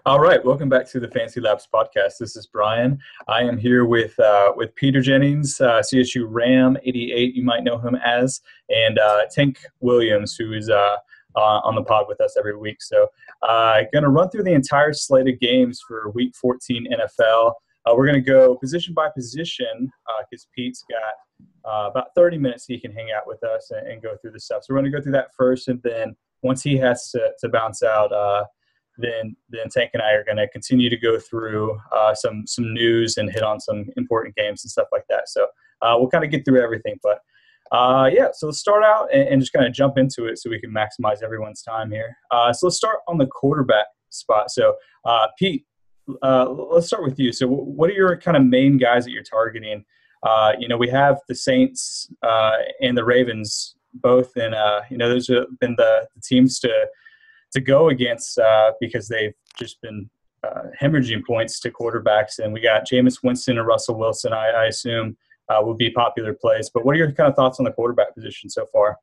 All right, welcome back to the Fancy Labs podcast. This is Bryan. I am here with Peter Jennings, CSU Ram 88. You might know him as, and Tank Williams, who is on the pod with us every week. So, going to run through the entire slate of games for Week 14 NFL. We're going to go position by position because Pete's got about 30 minutes he can hang out with us and go through the stuff. So we're going to go through that first, and then once he has to bounce out. Then Tank and I are going to continue to go through some news and hit on some important games and stuff like that. So we'll kind of get through everything. But, so let's start out and just kind of jump into it so we can maximize everyone's time here. So let's start on the quarterback spot. So, Pete, let's start with you. So what are your kind of main guys that you're targeting? We have the Saints and the Ravens both, and, those have been the teams to go against because they've just been hemorrhaging points to quarterbacks. And we got Jameis Winston and Russell Wilson, I assume, will be popular plays. But what are your kind of thoughts on the quarterback position so far?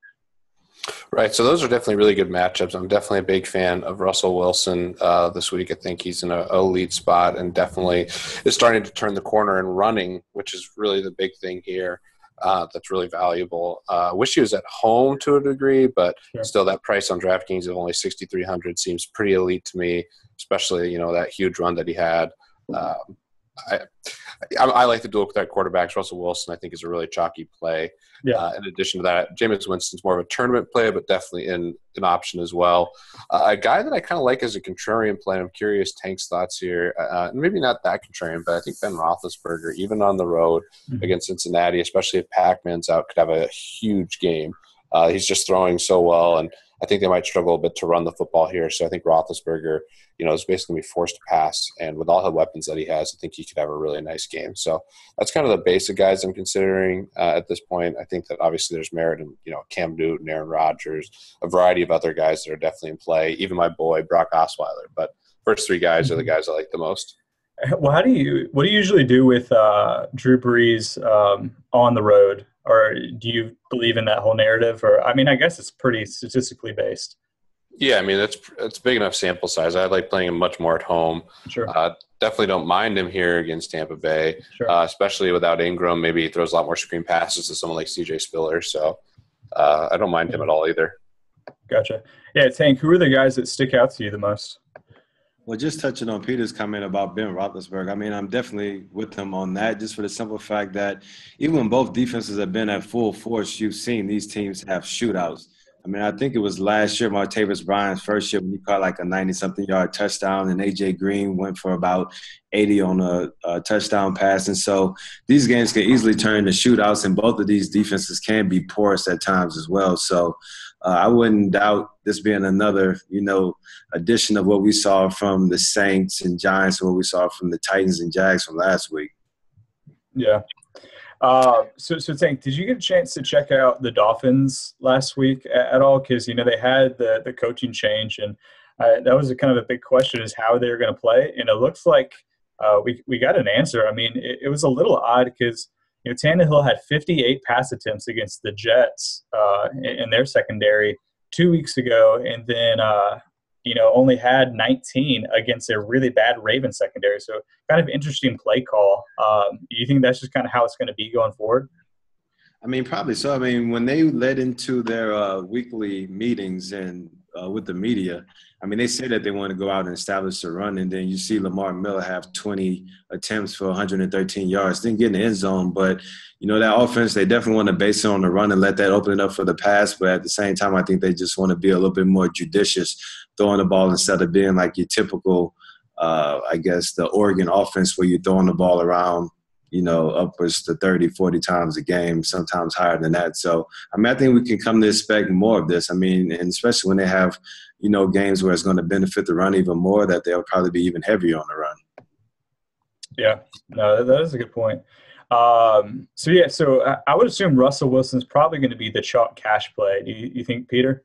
Right, so those are definitely really good matchups. I'm definitely a big fan of Russell Wilson this week. I think he's in an elite spot and definitely is starting to turn the corner in running, which is really the big thing here. That's really valuable. Wish he was at home to a degree, but Sure. Still that price on DraftKings of only 6,300 seems pretty elite to me, especially, that huge run that he had. I like to look at quarterbacks. Russell Wilson, I think, is a really chalky play. Yeah. In addition to that, Jameis Winston's more of a tournament play, but definitely an option as well. A guy that I kind of like as a contrarian play, I'm curious Tank's thoughts here. Maybe not that contrarian, but I think Ben Roethlisberger, even on the road against Cincinnati, especially if Pac-Man's out, could have a huge game. He's just throwing so well, and I think they might struggle a bit to run the football here. So I think Roethlisberger, is basically going to be forced to pass. And with all the weapons that he has, I think he could have a really nice game. So that's kind of the basic guys I'm considering at this point. I think that obviously there's merit in, Cam Newton, Aaron Rodgers, a variety of other guys that are definitely in play, even my boy, Brock Osweiler. But first three guys are the guys I like the most. Well, what do you usually do with Drew Brees on the road? Or do you believe in that whole narrative? Or, I guess it's pretty statistically based. Yeah, it's big enough sample size. I like playing him much more at home. Sure. Definitely don't mind him here against Tampa Bay, Sure. Especially without Ingram. Maybe he throws a lot more screen passes to someone like C.J. Spiller. So I don't mind him at all either. Gotcha. Yeah, Tank, who are the guys that stick out to you the most? Well, just touching on Peter's comment about Ben Roethlisberger, I'm definitely with him on that, just for the simple fact that even when both defenses have been at full force, you've seen these teams have shootouts. I think it was last year, Martavis Bryant's first year when he caught like a 90-something yard touchdown, and A.J. Green went for about 80 on a touchdown pass. And so these games can easily turn into shootouts, and both of these defenses can be porous at times as well. So I wouldn't doubt this being another, addition of what we saw from the Saints and Giants and what we saw from the Titans and Jags from last week. Yeah. So Tank, did you get a chance to check out the Dolphins last week at all? Because, they had the coaching change, and that was a kind of a big question is how they're going to play. And it looks like we got an answer. It was a little odd because, Tannehill had 58 pass attempts against the Jets in their secondary 2 weeks ago, and then only had 19 against a really bad Ravens secondary. So kind of interesting play call. Do you think that's just kind of how it's going to be going forward? Probably so. When they led into their weekly meetings and with the media, they said that they want to go out and establish a run, and then you see Lamar Miller have 20 attempts for 113 yards. Didn't get in the end zone, but, that offense, they definitely want to base it on the run and let that open it up for the pass. But at the same time, I think they just want to be a little bit more judicious throwing the ball instead of being like your typical, the Oregon offense where you're throwing the ball around, upwards to 30, 40 times a game, sometimes higher than that. So, I think we can come to expect more of this. And especially when they have, games where it's going to benefit the run even more, that they'll probably be even heavier on the run. Yeah, no, that is a good point. So I would assume Russell Wilson's probably going to be the chalk cash play. Do you think, Peter?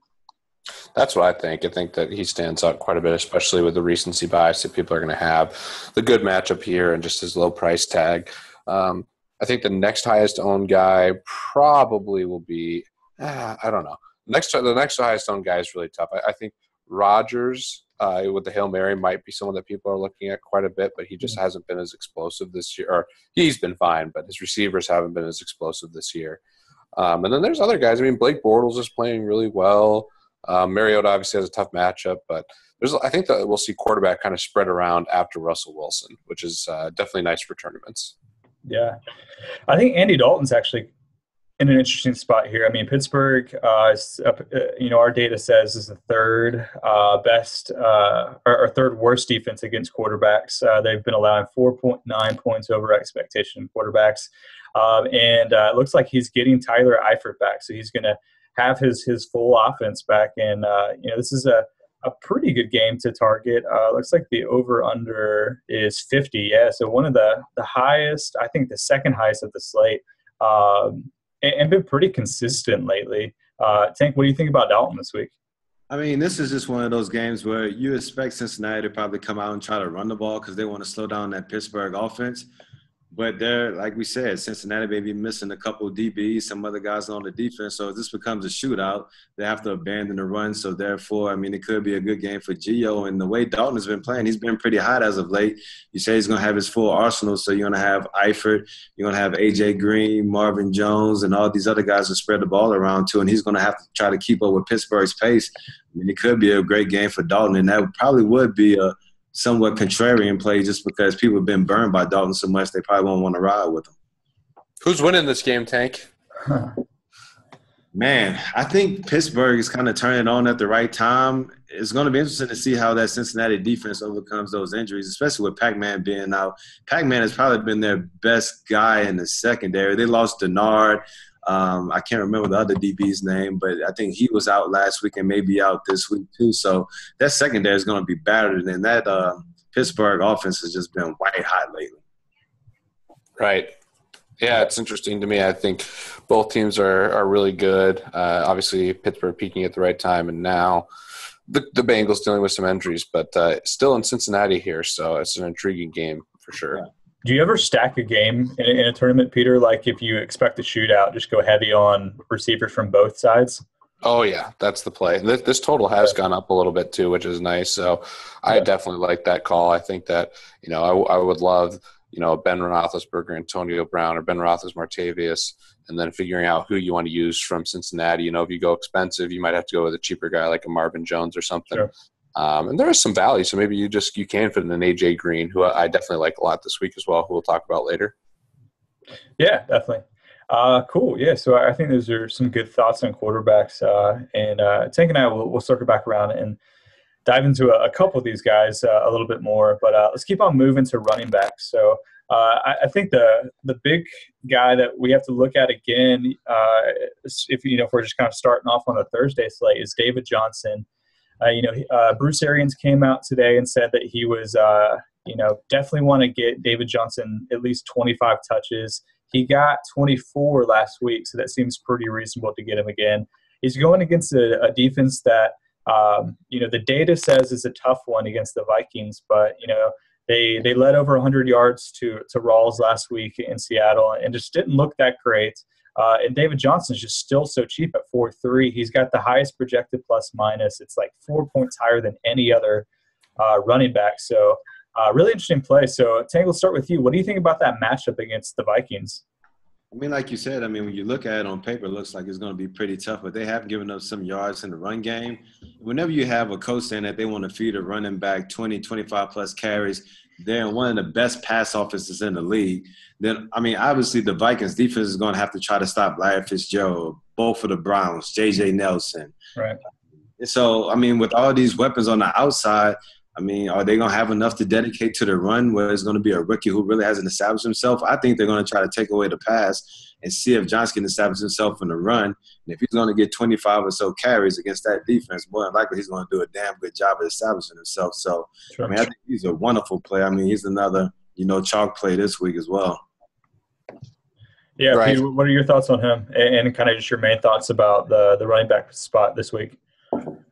That's what I think. I think that he stands out quite a bit, especially with the recency bias that people are going to have. The good matchup here and just his low price tag. I think the next highest owned guy probably will be I don't know. The next highest owned guy is really tough. I think Rodgers with the Hail Mary might be someone that people are looking at quite a bit, but he just hasn't been as explosive this year. Or he's been fine, but his receivers haven't been as explosive this year. And then there's other guys. I mean, Blake Bortles is playing really well. Mariota obviously has a tough matchup, but I think that we'll see quarterback kind of spread around after Russell Wilson, which is definitely nice for tournaments. Yeah. I think Andy Dalton's actually in an interesting spot here. I mean, Pittsburgh, our data says is the third best or third worst defense against quarterbacks. They've been allowing 4.9 points over expectation quarterbacks. And it looks like he's getting Tyler Eifert back. So he's going to have his full offense back. And, this is a pretty good game to target. Looks like the over-under is 50. Yeah, so one of the highest, I think the second highest of the slate. And been pretty consistent lately. Tank, what do you think about Dalton this week? I mean, this is just one of those games where you expect Cincinnati to probably come out and try to run the ball because they want to slow down that Pittsburgh offense. But they're, like we said, Cincinnati may be missing a couple of DBs, some other guys on the defense. So if this becomes a shootout, they have to abandon the run. So therefore, I mean, it could be a good game for Gio. And the way Dalton has been playing, he's been pretty hot as of late. You say he's going to have his full arsenal. So you're going to have Eifert, you're going to have A.J. Green, Marvin Jones, and all these other guys to spread the ball around to. And he's going to have to try to keep up with Pittsburgh's pace. I mean, it could be a great game for Dalton. And that probably would be a somewhat contrarian play just because people have been burned by Dalton so much they probably won't want to ride with him. Who's winning this game, Tank? Man, I think Pittsburgh is kind of turning on at the right time. It's going to be interesting to see how that Cincinnati defense overcomes those injuries, especially with Pac-Man being out. Pac-Man has probably been their best guy in the secondary. They lost Denard. I can't remember the other DB's name, but I think he was out last week and maybe out this week too. So that secondary is going to be battered, and that Pittsburgh offense has just been white hot lately. Right. Yeah, it's interesting to me. I think both teams are really good. Obviously, Pittsburgh peaking at the right time, and now the Bengals dealing with some injuries, but still in Cincinnati here, so it's an intriguing game for sure. Yeah. Do you ever stack a game in a tournament, Peter? Like if you expect a shootout, just go heavy on receivers from both sides? Oh, yeah, that's the play. This total has gone up a little bit too, which is nice. So I definitely like that call. I think that, I would love, Ben Roethlisberger, Antonio Brown, or Ben Roethlisberger, Martavius, and then figuring out who you want to use from Cincinnati. If you go expensive, you might have to go with a cheaper guy like a Marvin Jones or something. Sure. And there is some value, so maybe you can fit in an A.J. Green, who I definitely like a lot this week as well, who we'll talk about later. Yeah, definitely. Cool. Yeah, so I think those are some good thoughts on quarterbacks. And Tank and I will circle back around and dive into a couple of these guys a little bit more. But let's keep on moving to running backs. So I think the big guy that we have to look at again, if we're just kind of starting off on the Thursday slate, is David Johnson. Bruce Arians came out today and said that he was, definitely want to get David Johnson at least 25 touches. He got 24 last week, so that seems pretty reasonable to get him again. He's going against a defense that, the data says is a tough one against the Vikings, but, they led over 100 yards to Rawls last week in Seattle and just didn't look that great. And David Johnson's just still so cheap at 4.3. He's got the highest projected plus minus. It's like 4 points higher than any other running back. So really interesting play. So Tank, we'll start with you. What do you think about that matchup against the Vikings? I mean, like you said, when you look at it on paper, it looks like it's going to be pretty tough, but they have given up some yards in the run game. Whenever you have a coach saying that they want to feed a running back 20, 25-plus carries, they're in one of the best pass offenses in the league. Then, obviously the Vikings defense is going to have to try to stop Larry Fitzgerald, both of the Browns, J.J. Nelson. Right. So, with all these weapons on the outside, are they going to have enough to dedicate to the run where it's going to be a rookie who really hasn't established himself? I think they're going to try to take away the pass and see if Johnson can establish himself in the run. And if he's going to get 25 or so carries against that defense, more than likely he's going to do a damn good job of establishing himself. So, Sure. I think he's a wonderful player. He's another, chalk play this week as well. Yeah, Right. Peter, what are your thoughts on him and kind of just your main thoughts about the running back spot this week?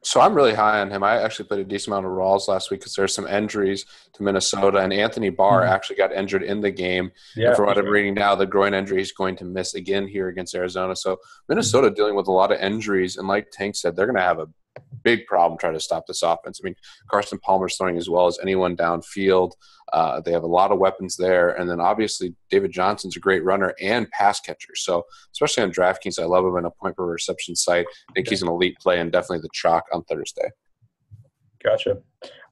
So I'm really high on him. I actually played a decent amount of Rawls last week because there's some injuries to Minnesota, and Anthony Barr actually got injured in the game. Yeah, and from what I'm reading now, the groin injury is going to miss again here against Arizona. So Minnesota dealing with a lot of injuries, and like Tank said, they're going to have a big problem trying to stop this offense. I mean, Carson Palmer's throwing as well as anyone downfield. They have a lot of weapons there. And then obviously David Johnson's a great runner and pass catcher. So especially on DraftKings, I love him in a point per reception site. I think he's an elite play and definitely the chalk on Thursday. Gotcha.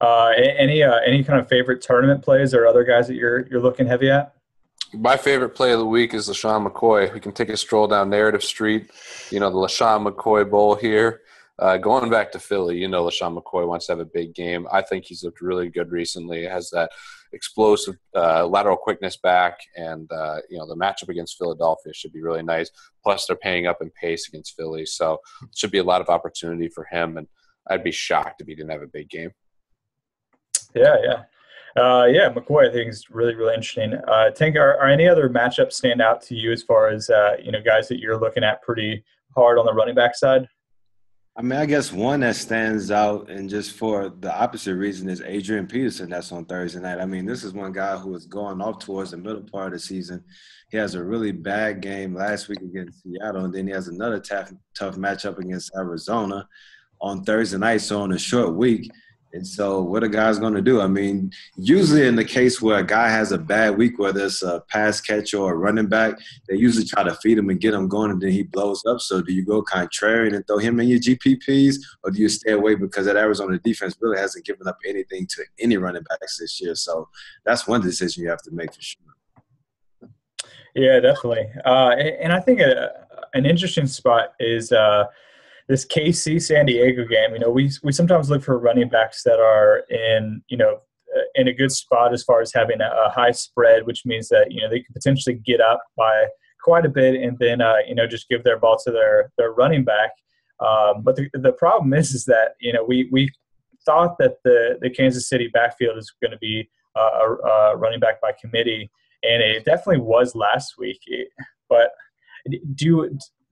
Any kind of favorite tournament plays or other guys that you're looking heavy at? My favorite play of the week is LaShawn McCoy. We can take a stroll down Narrative Street, the LaShawn McCoy Bowl here. Going back to Philly, LaShawn McCoy wants to have a big game. I think he's looked really good recently. Has that explosive lateral quickness back, and the matchup against Philadelphia should be really nice. Plus, they're paying up in pace against Philly, so it should be a lot of opportunity for him. And I'd be shocked if he didn't have a big game. Yeah. McCoy I think is really, really interesting. Tank, are any other matchups stand out to you as far as guys that you're looking at pretty hard on the running back side? I mean, I guess one that stands out, and just for the opposite reason, is Adrian Peterson. That's on Thursday night. I mean, this is one guy who is going off towards the middle part of the season. He has a really bad game last week against Seattle, and then he has another tough matchup against Arizona on Thursday night, so on a short week. And so what are guys going to do? I mean, usually in the case where a guy has a bad week, whether it's a pass catcher or a running back, they usually try to feed him and get him going, and then he blows up. So do you go contrarian and throw him in your GPPs, or do you stay away because that Arizona defense really hasn't given up anything to any running backs this year? So that's one decision you have to make for sure. Yeah, definitely. And I think an interesting spot is this KC San Diego game. We sometimes look for running backs that are in a good spot as far as having a high spread, which means that they could potentially get up by quite a bit and then just give their ball to their running back. But the problem is that we thought that the Kansas City backfield is going to be a running back by committee, and it definitely was last week. But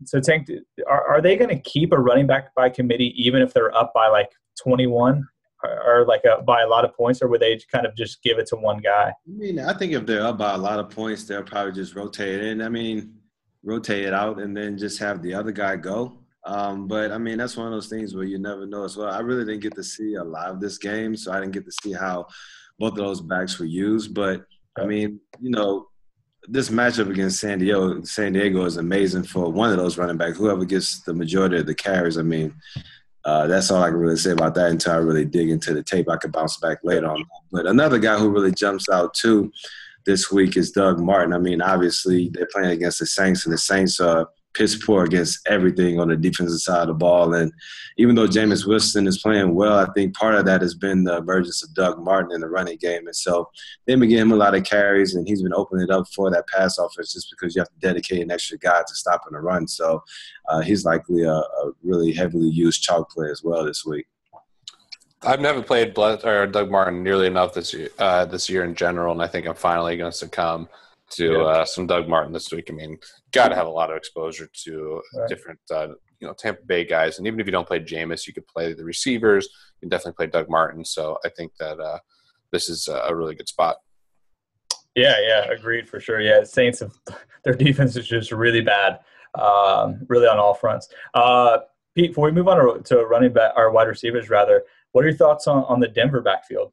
So, Tank, are they going to keep a running back by committee even if they're up by like 21 or by a lot of points, or would they kind of just give it to one guy? I mean, I think if they're up by a lot of points, they'll probably just rotate it in. I mean, rotate it out and then just have the other guy go. But, I mean, that's one of those things where you never know as well. I really didn't get to see a lot of this game, so I didn't get to see how both of those backs were used. But, I mean, this matchup against San Diego is amazing for one of those running backs. Whoever gets the majority of the carries, I mean, that's all I can really say about that until I really dig into the tape. I could bounce back later on. But another guy who really jumps out too this week is Doug Martin. I mean, obviously they're playing against the Saints, and the Saints are piss poor against everything on the defensive side of the ball. And even though Jameis Winston is playing well, I think part of that has been the emergence of Doug Martin in the running game. And so they've been getting him a lot of carries, and he's been opening it up for that pass offense just because you have to dedicate an extra guy to stopping the run. So he's likely a really heavily used chalk play as well this week. I've never played Doug Martin nearly enough this year in general, and I think I'm finally going to succumb to some Doug Martin this week. I mean, got to have a lot of exposure to different, Tampa Bay guys. And even if you don't play Jameis, you could play the receivers. You can definitely play Doug Martin. So I think that this is a really good spot. Yeah, agreed for sure. Yeah, Saints, their defense is just really bad, really on all fronts. Pete, before we move on to running back, our wide receivers rather, what are your thoughts on the Denver backfield?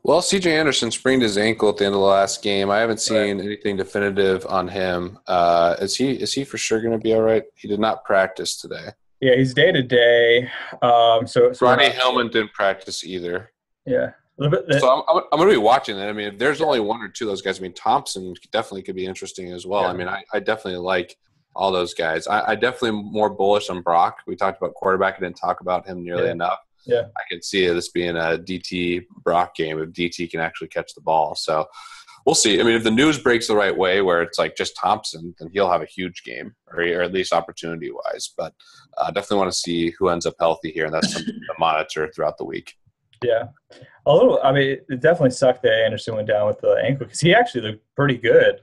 Well, C.J. Anderson sprained his ankle at the end of the last game. I haven't seen anything definitive on him. Is he for sure going to be all right? He did not practice today. Yeah, he's day to day. So Ronnie Hillman didn't practice either. Yeah, a little bit. So I'm going to be watching that. I mean, if there's only one or two of those guys, I mean, Thompson definitely could be interesting as well. Yeah. I mean, I definitely like all those guys. I definitely am more bullish on Brock. We talked about quarterback. I didn't talk about him nearly enough. Yeah, I can see this being a DT Brock game if DT can actually catch the ball. So we'll see. I mean, if the news breaks the right way where it's like just Thompson, then he'll have a huge game, or at least opportunity-wise. But I definitely want to see who ends up healthy here, and that's something to monitor throughout the week. Yeah. I mean, it definitely sucked that Anderson went down with the ankle because he actually looked pretty good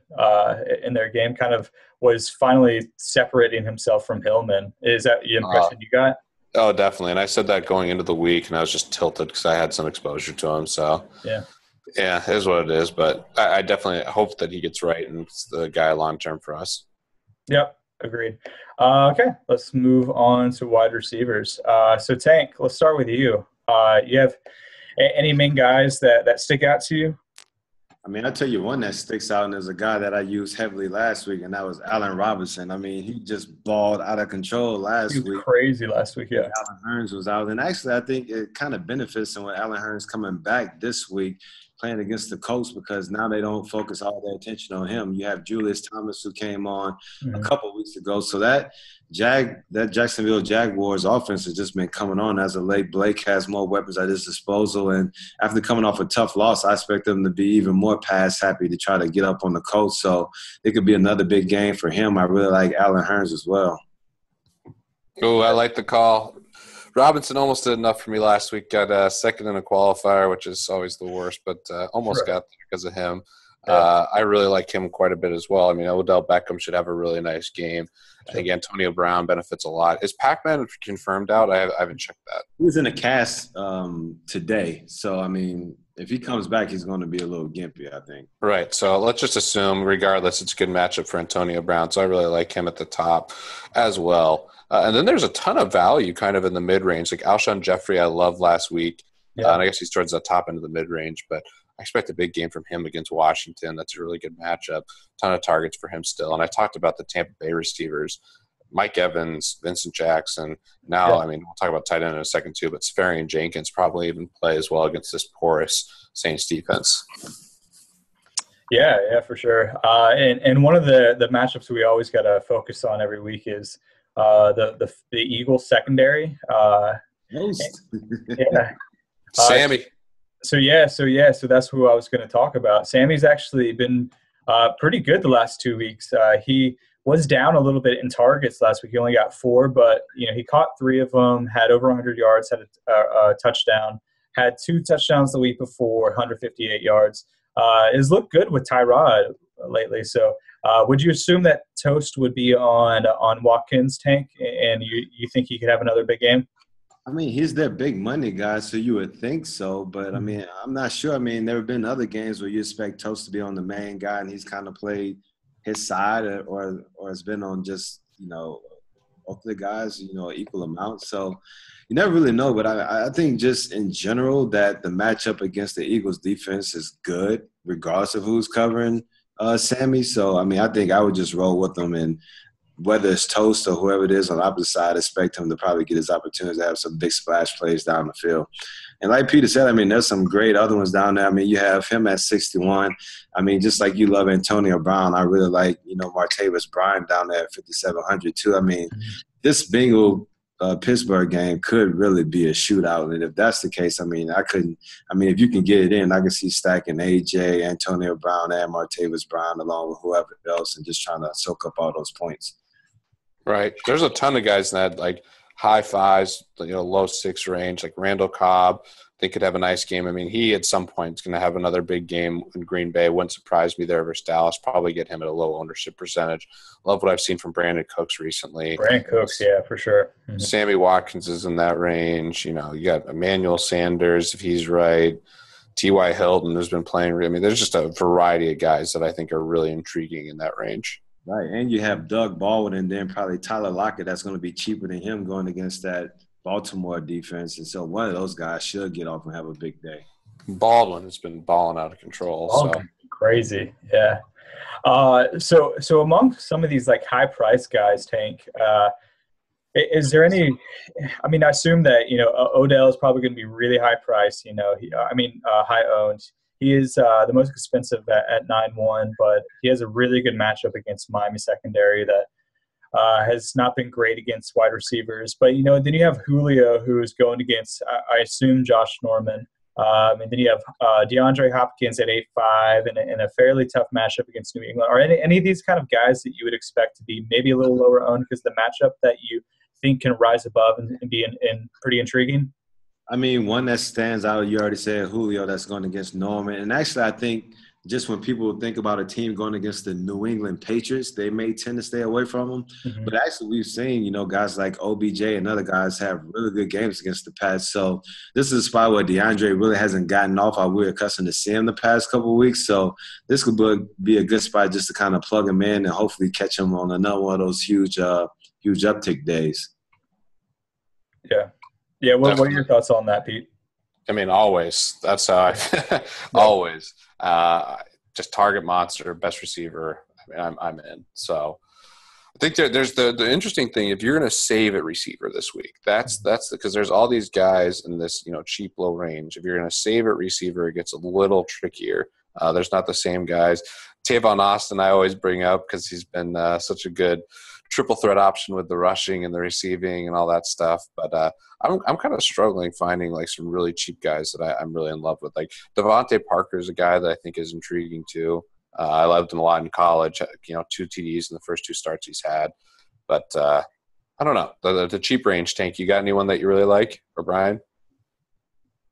in their game, kind of was finally separating himself from Hillman. Is that the impression you got? Oh, definitely. And I said that going into the week, and I was just tilted because I had some exposure to him. So, yeah, it is what it is. But I definitely hope that he gets right and it's the guy long-term for us. Yep. Agreed. Okay, let's move on to wide receivers. So Tank, let's start with you. You have any main guys that stick out to you? I mean, I'll tell you one that sticks out, and there's a guy that I used heavily last week, and that was Allen Robinson. I mean, he just balled out of control He last was week. crazy last week, yeah. Allen Hurns was out. And actually, I think it kind of benefits him with Allen Hurns coming back this week, playing against the Colts, because now they don't focus all their attention on him. You have Julius Thomas, who came on a couple of weeks ago. So that Jacksonville Jaguars offense has just been coming on as of late. Blake has more weapons at his disposal. And after coming off a tough loss, I expect them to be even more pass happy to try to get up on the Colts. So it could be another big game for him. I really like Allen Hurns as well. Oh, I like the call. Robinson almost did enough for me last week. Got second in a qualifier, which is always the worst, but almost got there because of him. Yeah. I really like him quite a bit as well. I mean, Odell Beckham should have a really nice game. I think Antonio Brown benefits a lot. Is Pac-Man confirmed out? I haven't checked that. He was in a cast today. So, I mean, if he comes back, he's going to be a little gimpy, I think. Right. So let's just assume, regardless, it's a good matchup for Antonio Brown. So I really like him at the top as well. And then there's a ton of value kind of in the mid-range. Like Alshon Jeffrey I loved last week. Yeah. And I guess he's towards the top end of the mid-range. But I expect a big game from him against Washington. That's a really good matchup. Ton of targets for him still. And I talked about the Tampa Bay receivers. Mike Evans, Vincent Jackson. Now, I mean, we'll talk about tight end in a second too, but Safarian Jenkins probably even play as well against this porous Saints defense. Yeah, for sure. And one of the matchups we always got to focus on every week is the Eagles secondary. Sammy. So that's who I was going to talk about. Sammy's actually been pretty good the last 2 weeks. He was down a little bit in targets last week. He only got 4, but he caught 3 of them, had over 100 yards, had a touchdown, had 2 touchdowns the week before, 158 yards. Has looked good with Tyrod lately. So would you assume that Toast would be on Watkins' Tank, and you think he could have another big game? I mean, he's their big money guy, so you would think so. But, I mean, I'm not sure. I mean, there have been other games where you expect Toast to be on the main guy, and he's kind of played his side or has been on just, Oakland guys, equal amount. So you never really know. But I think just in general that the matchup against the Eagles defense is good, regardless of who's covering Sammy. So, I mean, I think I would just roll with them, and whether it's Toast or whoever it is on the opposite side, expect him to probably get his opportunity to have some big splash plays down the field. And like Peter said, I mean, there's some great other ones down there. I mean, you have him at 61. I mean, just like you love Antonio Brown, I really like, Martavis Bryan down there at 5,700 too. I mean, this Bengal Pittsburgh game could really be a shootout. And if that's the case, I mean, if you can get it in, I can see stacking AJ, Antonio Brown, and Martavis Bryan along with whoever else and just trying to soak up all those points. Right. There's a ton of guys in that, like, high 5s, low 6 range, like Randall Cobb. They could have a nice game. I mean, he at some point is going to have another big game in Green Bay. Wouldn't surprise me there versus Dallas. Probably get him at a low ownership percentage. Love what I've seen from Brandon Cooks recently. Brandon Cooks, yeah, for sure. Mm-hmm. Sammy Watkins is in that range. You got Emmanuel Sanders, if he's right. T.Y. Hilton has been playing. I mean, there's just a variety of guys that I think are really intriguing in that range. Right, and you have Doug Baldwin and then probably Tyler Lockett. That's going to be cheaper than him going against that Baltimore defense. And so one of those guys should get off and have a big day. Baldwin has been balling out of control. Crazy, yeah. So among some of these like high price guys, Tank, is there any? I mean, I assume that Odell is probably going to be really high priced. High owned. He is the most expensive at 9-1, but he has a really good matchup against Miami secondary that has not been great against wide receivers. But, then you have Julio, who is going against, I assume, Josh Norman. And then you have DeAndre Hopkins at 8-5 and a fairly tough matchup against New England. Are any of these kind of guys that you would expect to be maybe a little lower owned because the matchup that you think can rise above and be in pretty intriguing? I mean, one that stands out, you already said Julio, that's going against Norman. And actually, I think just when people think about a team going against the New England Patriots, they may tend to stay away from them. Mm-hmm. But actually, we've seen, guys like OBJ and other guys have really good games against the Pats. So this is a spot where DeAndre really hasn't gotten off how we're accustomed to see him the past couple of weeks. So this could be a good spot just to kind of plug him in and hopefully catch him on another one of those huge uptick days. Yeah. Yeah. What are your thoughts on that, Pete? I mean, always. That's how I always. Just target monster, best receiver. I mean, I'm in. So I think there's the interesting thing. If you're going to save at receiver this week, that's because there's all these guys in this cheap low range. If you're going to save at receiver, it gets a little trickier. There's not the same guys. Tavon Austin I always bring up because he's been such a good triple threat option with the rushing and the receiving and all that stuff. But I'm kind of struggling finding like some really cheap guys that I'm really in love with. Like Devontae Parker is a guy that I think is intriguing too. I loved him a lot in college. 2 TDs in the first 2 starts he's had. But I don't know. The cheap range, Tank, you got anyone that you really like, or Bryan?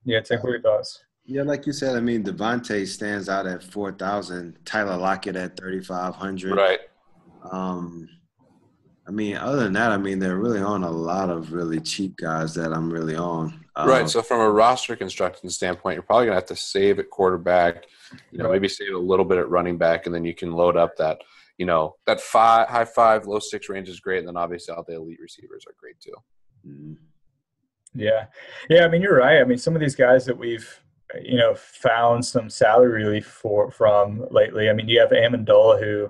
Yeah, Tank, what are your thoughts? Yeah, like you said, I mean, Devontae stands out at 4,000. Tyler Lockett at 3,500. Right. I mean, other than that, I mean, they're really on a lot of really cheap guys that I'm really on. Right. So from a roster construction standpoint, you're probably going to have to save at quarterback, maybe save a little bit at running back, and then you can load up that, that high 5, low 6 range is great. And then obviously all the elite receivers are great too. Mm-hmm. Yeah. Yeah. I mean, you're right. I mean, some of these guys that we've, found some salary relief from lately. I mean, you have Amendola who,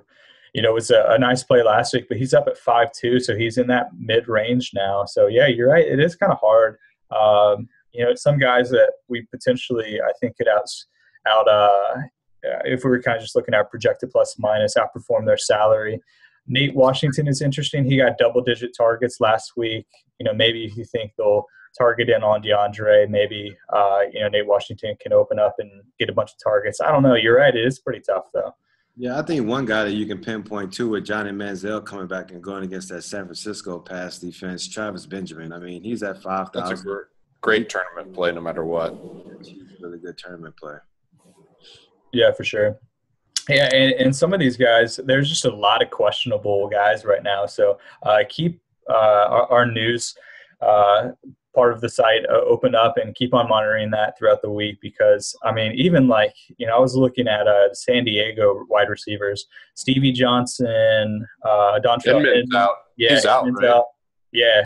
was a nice play last week, but he's up at 5'2", so he's in that mid-range now. So, yeah, you're right. It is kind of hard. Some guys that we potentially, I think, could if we were kind of just looking at projected plus minus, outperform their salary. Nate Washington is interesting. He got double-digit targets last week. Maybe if you think they'll target in on DeAndre, maybe, Nate Washington can open up and get a bunch of targets. I don't know. You're right. It is pretty tough, though. Yeah, I think one guy that you can pinpoint too with Johnny Manziel coming back and going against that San Francisco pass defense, Travis Benjamin. I mean, he's at 5,000. That's a great tournament play no matter what. He's a really good tournament player. Yeah, for sure. Yeah, and some of these guys, there's just a lot of questionable guys right now. So keep our news part of the site open up and keep on monitoring that throughout the week because, I mean, even I was looking at San Diego wide receivers, Stevie Johnson, Dontrell out. Yeah, he's out, right? Out. Yeah,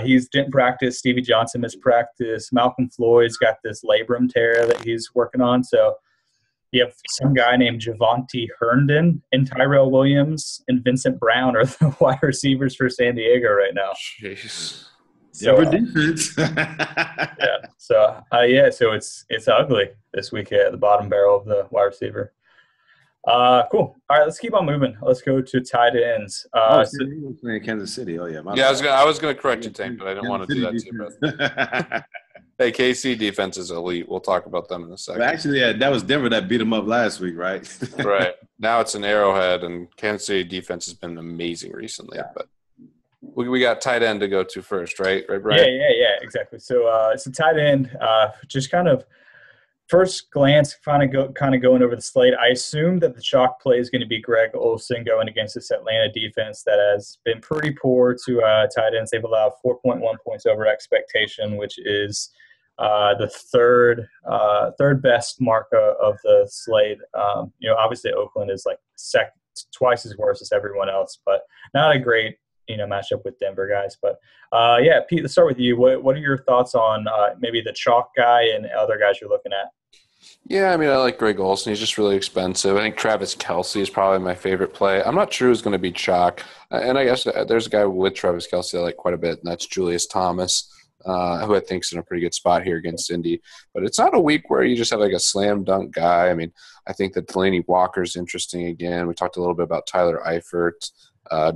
he's didn't practice. Stevie Johnson missed practice. Malcolm Floyd's got this labrum tear that he's working on. So you have some guy named Javonte Herndon and Tyrell Williams and Vincent Brown are the wide receivers for San Diego right now. Jeez. So, defense. Yeah. So so it's ugly this week at the bottom barrel of the wide receiver. Cool. All right, let's keep on moving. Let's go to tight ends. Playing Kansas City. Oh yeah. I was gonna correct you, Tank, but I didn't want to do that to you. Hey, KC defense is elite. We'll talk about them in a second. Well, actually, yeah, that was Denver that beat them up last week, right? Right. Now it's an Arrowhead, and Kansas City defense has been amazing recently. Yeah. But we got tight end to go to first, right? Right, Bryan? Yeah, exactly. So tight end, just kind of first glance, kind of going over the slate. I assume that the chalk play is going to be Greg Olsen going against this Atlanta defense that has been pretty poor to tight ends. They've allowed 4.1 points over expectation, which is the third best mark of the slate. Obviously Oakland is like twice as worse as everyone else, but not a great matchup with Denver guys. But Pete, let's start with you. What are your thoughts on maybe the chalk guy and other guys you're looking at? Yeah, I mean, I like Greg Olsen. He's just really expensive. I think Travis Kelce is probably my favorite play. I'm not sure who's going to be chalk. And I guess there's a guy with Travis Kelce I like quite a bit, and that's Julius Thomas, who I think is in a pretty good spot here against Indy. But it's not a week where you just have like a slam dunk guy. I mean, I think that Delaney Walker's interesting again. We talked a little bit about Tyler Eifert,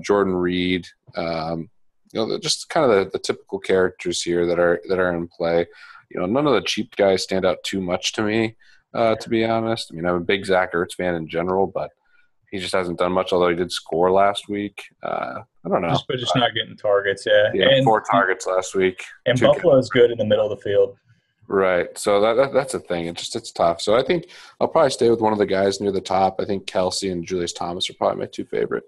Jordan Reed, just kind of the typical characters here that are in play. None of the cheap guys stand out too much to me, to be honest. I mean, I'm a big Zach Ertz fan in general, but he just hasn't done much, although he did score last week. I don't know. But just not getting targets, yeah. And 4 targets last week. And Buffalo's good in the middle of the field. Right. So that's a thing. It's tough. So I think I'll probably stay with one of the guys near the top. I think Kelsey and Julius Thomas are probably my two favorite.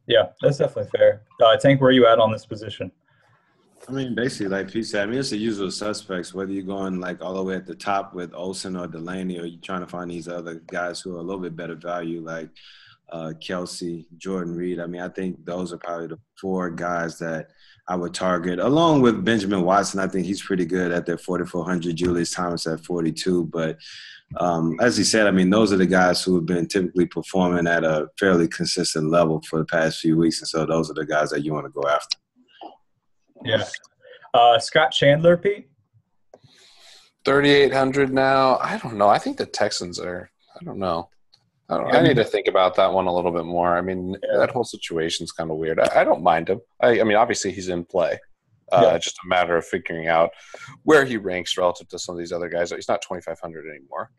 Yeah, that's definitely fair. Tank, where are you at on this position? I mean, basically, like Pete said, I mean, it's the usual suspects, whether you're going like all the way at the top with Olsen or Delaney, or you're trying to find these other guys who are a little bit better value, like Kelsey, Jordan Reed. I mean, I think those are probably the four guys that I would target, along with Benjamin Watson. I think he's pretty good at that 4,400, Julius Thomas at 42. But as he said, I mean, those are the guys who have been typically performing at a fairly consistent level for the past few weeks. And so those are the guys that you want to go after. Yeah. Scott Chandler, Pete? 3,800 now. I don't know. I think the Texans are – I don't know. I need to think about that one a little bit more. I mean, that whole situation's kind of weird. I don't mind him. I mean, obviously he's in play. It's just a matter of figuring out where he ranks relative to some of these other guys. He's not 2,500 anymore.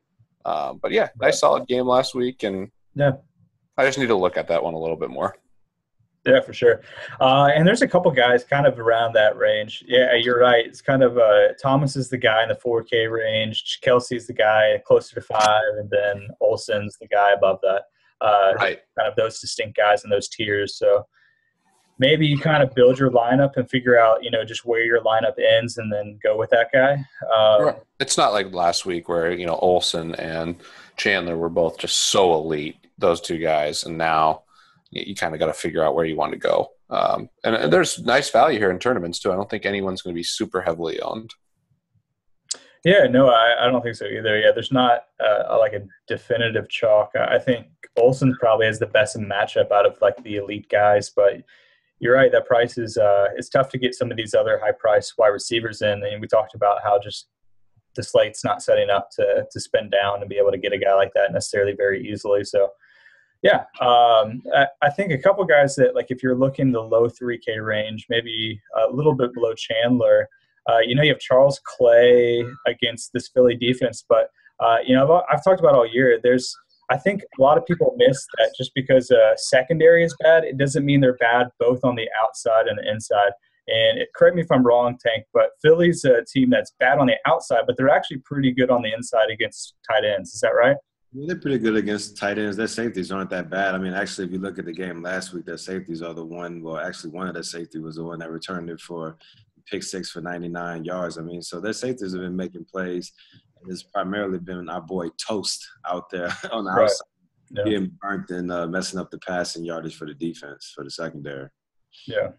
But, yeah, nice solid game last week. And I just need to look at that one a little bit more. Yeah, for sure. And there's a couple guys kind of around that range. Yeah, you're right. It's kind of Thomas is the guy in the 4K range. Kelsey's the guy closer to 5, and then Olsen's the guy above that. Right. Kind of those distinct guys in those tiers. So maybe you kind of build your lineup and figure out, just where your lineup ends and then go with that guy. It's not like last week where, Olsen and Chandler were both just so elite, those two guys, and now – you kind of got to figure out where you want to go. And there's nice value here in tournaments, too. I don't think anyone's going to be super heavily owned. Yeah, no, I don't think so either. Yeah, there's not like a definitive chalk. I think Olsen probably has the best matchup out of like the elite guys, but you're right. That price is it's tough to get some of these other high-priced wide receivers in. And we talked about how just the slate's not setting up to spend down and be able to get a guy like that necessarily very easily. So, yeah, I think a couple guys that, like, if you're looking the low 3K range, maybe a little bit below Chandler, you have Charles Clay against this Philly defense. But, I've talked about all year, I think a lot of people miss that just because secondary is bad, it doesn't mean they're bad both on the outside and the inside. And correct me if I'm wrong, Tank, but Philly's a team that's bad on the outside, but they're actually pretty good on the inside against tight ends. Is that right? Yeah, they're pretty good against tight ends. Their safeties aren't that bad. I mean, actually, if you look at the game last week, their safeties are the one – well, actually, one of their safety was the one that returned it for pick 6 for 99 yards. I mean, so their safeties have been making plays. It's primarily been our boy Toast out there on the outside, being burnt and messing up the passing yardage for the defense, for the secondary. Yeah.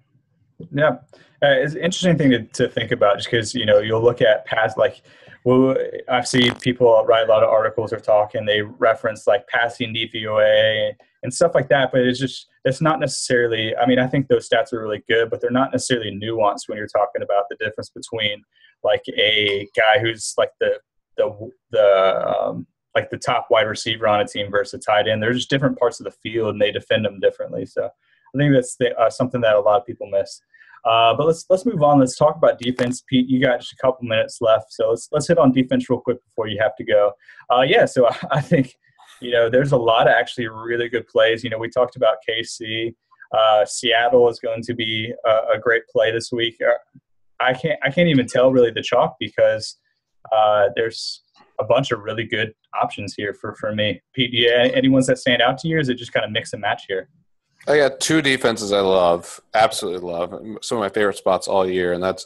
Yeah. It's an interesting thing to think about just because, you'll look at past, like, well, I've seen people write a lot of articles or talk, and they reference, like, passing DVOA and stuff like that, but it's not necessarily – I mean, I think those stats are really good, but they're not necessarily nuanced when you're talking about the difference between, like, a guy who's, like, the top wide receiver on a team versus a tight end. They're just different parts of the field, and they defend them differently. So I think that's something that a lot of people miss. But let's move on. Let's talk about defense. Pete, you got just a couple minutes left, so let's hit on defense real quick before you have to go. So I think there's a lot of actually really good plays. We talked about KC. Seattle is going to be a great play this week. I can't even tell really the chalk because there's a bunch of really good options here for me. Pete, do you any ones that stand out to you, or is it just kind of mix and match here? I got two defenses I love, absolutely love. Some of my favorite spots all year, and that's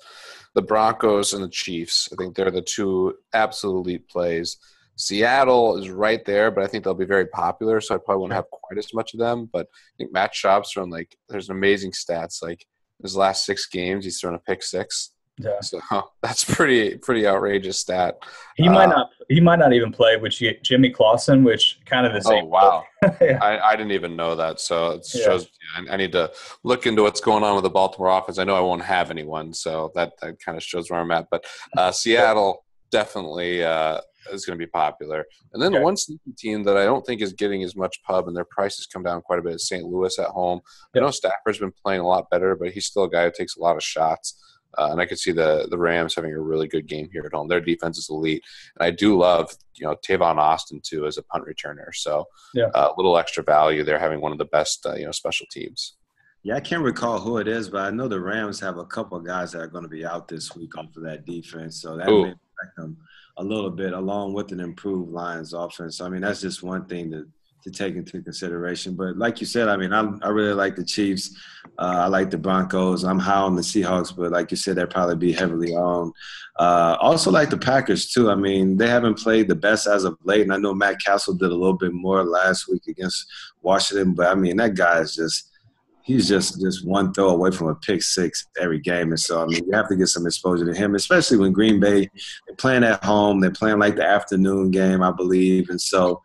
the Broncos and the Chiefs. I think they're the two absolute elite plays. Seattle is right there, but I think they'll be very popular, so I probably won't have quite as much of them. But I think Matt Schaub's thrown, like, there's amazing stats. Like, his last 6 games, he's thrown a pick 6. Yeah. So that's pretty outrageous stat. He might not even play with Jimmy Clausen, which kind of the same. Oh, wow. Yeah. I didn't even know that. So it shows I need to look into what's going on with the Baltimore offense. I know I won't have anyone, so that kind of shows where I'm at. But Seattle definitely is going to be popular. And then one sneaky team that I don't think is getting as much pub, and their prices come down quite a bit, is St. Louis at home. I know Stafford's been playing a lot better, but he's still a guy who takes a lot of shots. And I could see the Rams having a really good game here at home. Their defense is elite. And I do love, Tavon Austin, too, as a punt returner. So a little extra value there, having one of the best, special teams. Yeah, I can't recall who it is, but I know the Rams have a couple of guys that are going to be out this week off of that defense. So that may affect them a little bit, along with an improved Lions offense. So, I mean, that's just one thing to take into consideration. But like you said, I mean, I really like the Chiefs. I like the Broncos. I'm high on the Seahawks, but like you said, they'll probably be heavily on. Also like the Packers, too. I mean, they haven't played the best as of late, and I know Matt Castle did a little bit more last week against Washington, but, I mean, that guy is just – he's just one throw away from a pick six every game. And so, I mean, you have to get some exposure to him, especially when Green Bay, they're playing at home. They're playing like the afternoon game, I believe. And so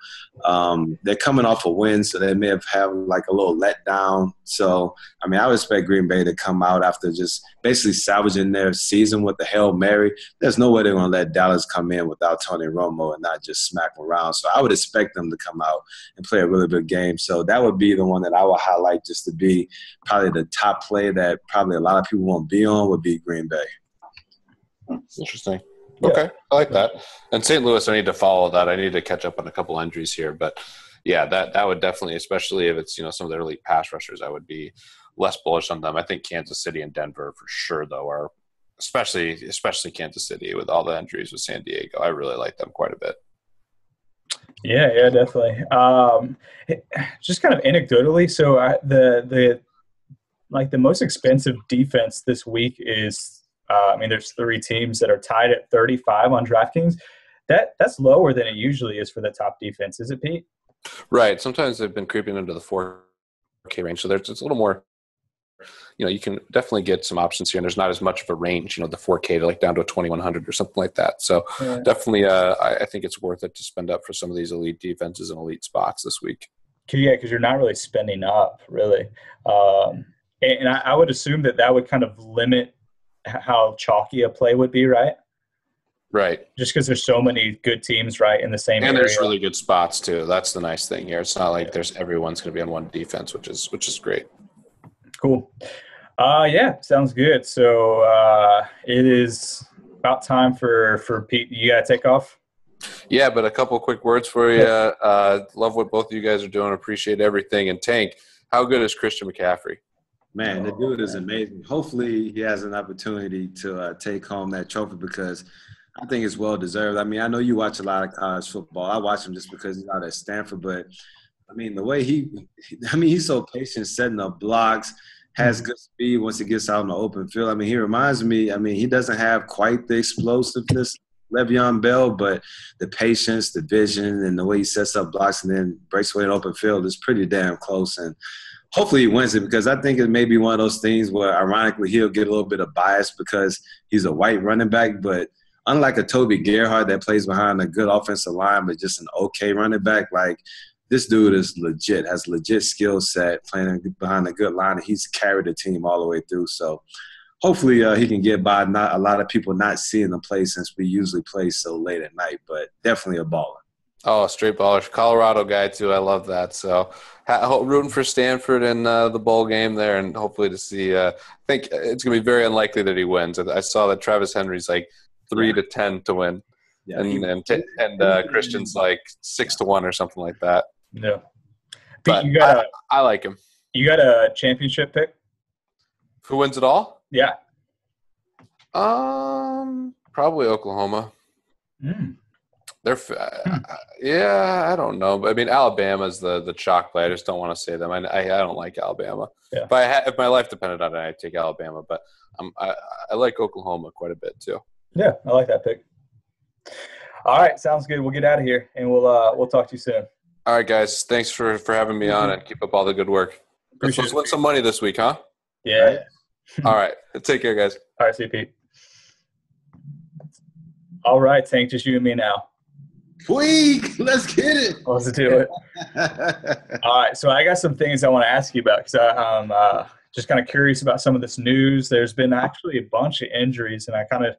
they're coming off a win, so they may have had like a little letdown. So, I mean, I would expect Green Bay to come out after just basically salvaging their season with the Hail Mary. There's no way they're going to let Dallas come in without Tony Romo and not just smack them around. So I would expect them to come out and play a really good game. So that would be the one that I would highlight just to be probably the top play that probably a lot of people won't be on would be Green Bay. Interesting. Okay, I like that. And St. Louis, I need to follow that. I need to catch up on a couple injuries here. But, yeah, that would definitely, especially if it's, some of their elite pass rushers, I would be less bullish on them. I think Kansas City and Denver for sure, though, are especially Kansas City with all the injuries with San Diego. I really like them quite a bit. Yeah, definitely. Just kind of anecdotally, so the most expensive defense this week is there's 3 teams that are tied at 35 on DraftKings. That's lower than it usually is for the top defense, is it, Pete? Right. Sometimes they've been creeping into the 4K range, so there's a little more. You can definitely get some options here, and there's not as much of a range. The 4K to like down to a 2100 or something like that. So definitely, I think it's worth it to spend up for some of these elite defenses and elite spots this week. Yeah, because you're not really spending up, really. And I would assume that would kind of limit how chalky a play would be, right? Right. Just because there's so many good teams, right, in the same area. And there's really good spots, too. That's the nice thing here. It's not like everyone's going to be on one defense, which is great. Cool. Yeah, sounds good. So it is about time for Pete. You got to take off? Yeah, but a couple quick words for you. Love what both of you guys are doing. Appreciate everything. And Tank, how good is Christian McCaffrey? Man, the dude is amazing. Hopefully he has an opportunity to take home that trophy because I think it's well-deserved. I mean, I know you watch a lot of college football. I watch him just because he's out at Stanford. But, I mean, the way he's so patient setting up blocks, has good speed once he gets out in the open field. I mean, he reminds me, he doesn't have quite the explosiveness Le'Veon Bell, but the patience, the vision, and the way he sets up blocks and then breaks away in open field is pretty damn close. And hopefully he wins it because I think it may be one of those things where, ironically, he'll get a little bit of bias because he's a white running back. But unlike a Toby Gerhardt that plays behind a good offensive line but just an okay running back, like this dude is legit, has legit skill set, playing behind a good line, and he's carried the team all the way through. So hopefully he can get by not a lot of people not seeing him play since we usually play so late at night, but definitely a baller. Oh, straight baller. Colorado guy, too. I love that. So rooting for Stanford in the bowl game there and hopefully to see I think it's going to be very unlikely that he wins. I saw that Travis Henry's like 3-10 to win. Yeah, and Christian's like 6-1 or something like that. Yeah. But I like him. You got a championship pick? Who wins it all? Yeah. Probably Oklahoma. They're I don't know. But I mean, Alabama's the chalk play. I just don't want to say them. I don't like Alabama. Yeah. If my life depended on it, I'd take Alabama. But I like Oklahoma quite a bit too. Yeah, I like that pick. All right, sounds good. We'll get out of here, and we'll talk to you soon. All right, guys. Thanks for having me on, and keep up all the good work. Let's win some money this week, huh? Yeah. All right. Take care, guys. All right, see you, Pete. All right, Tank, just you and me now. Week, let's get it. Let's do it. All right, so I got some things I want to ask you about because I'm just kind of curious about some of this news. There's been actually a bunch of injuries, and I kind of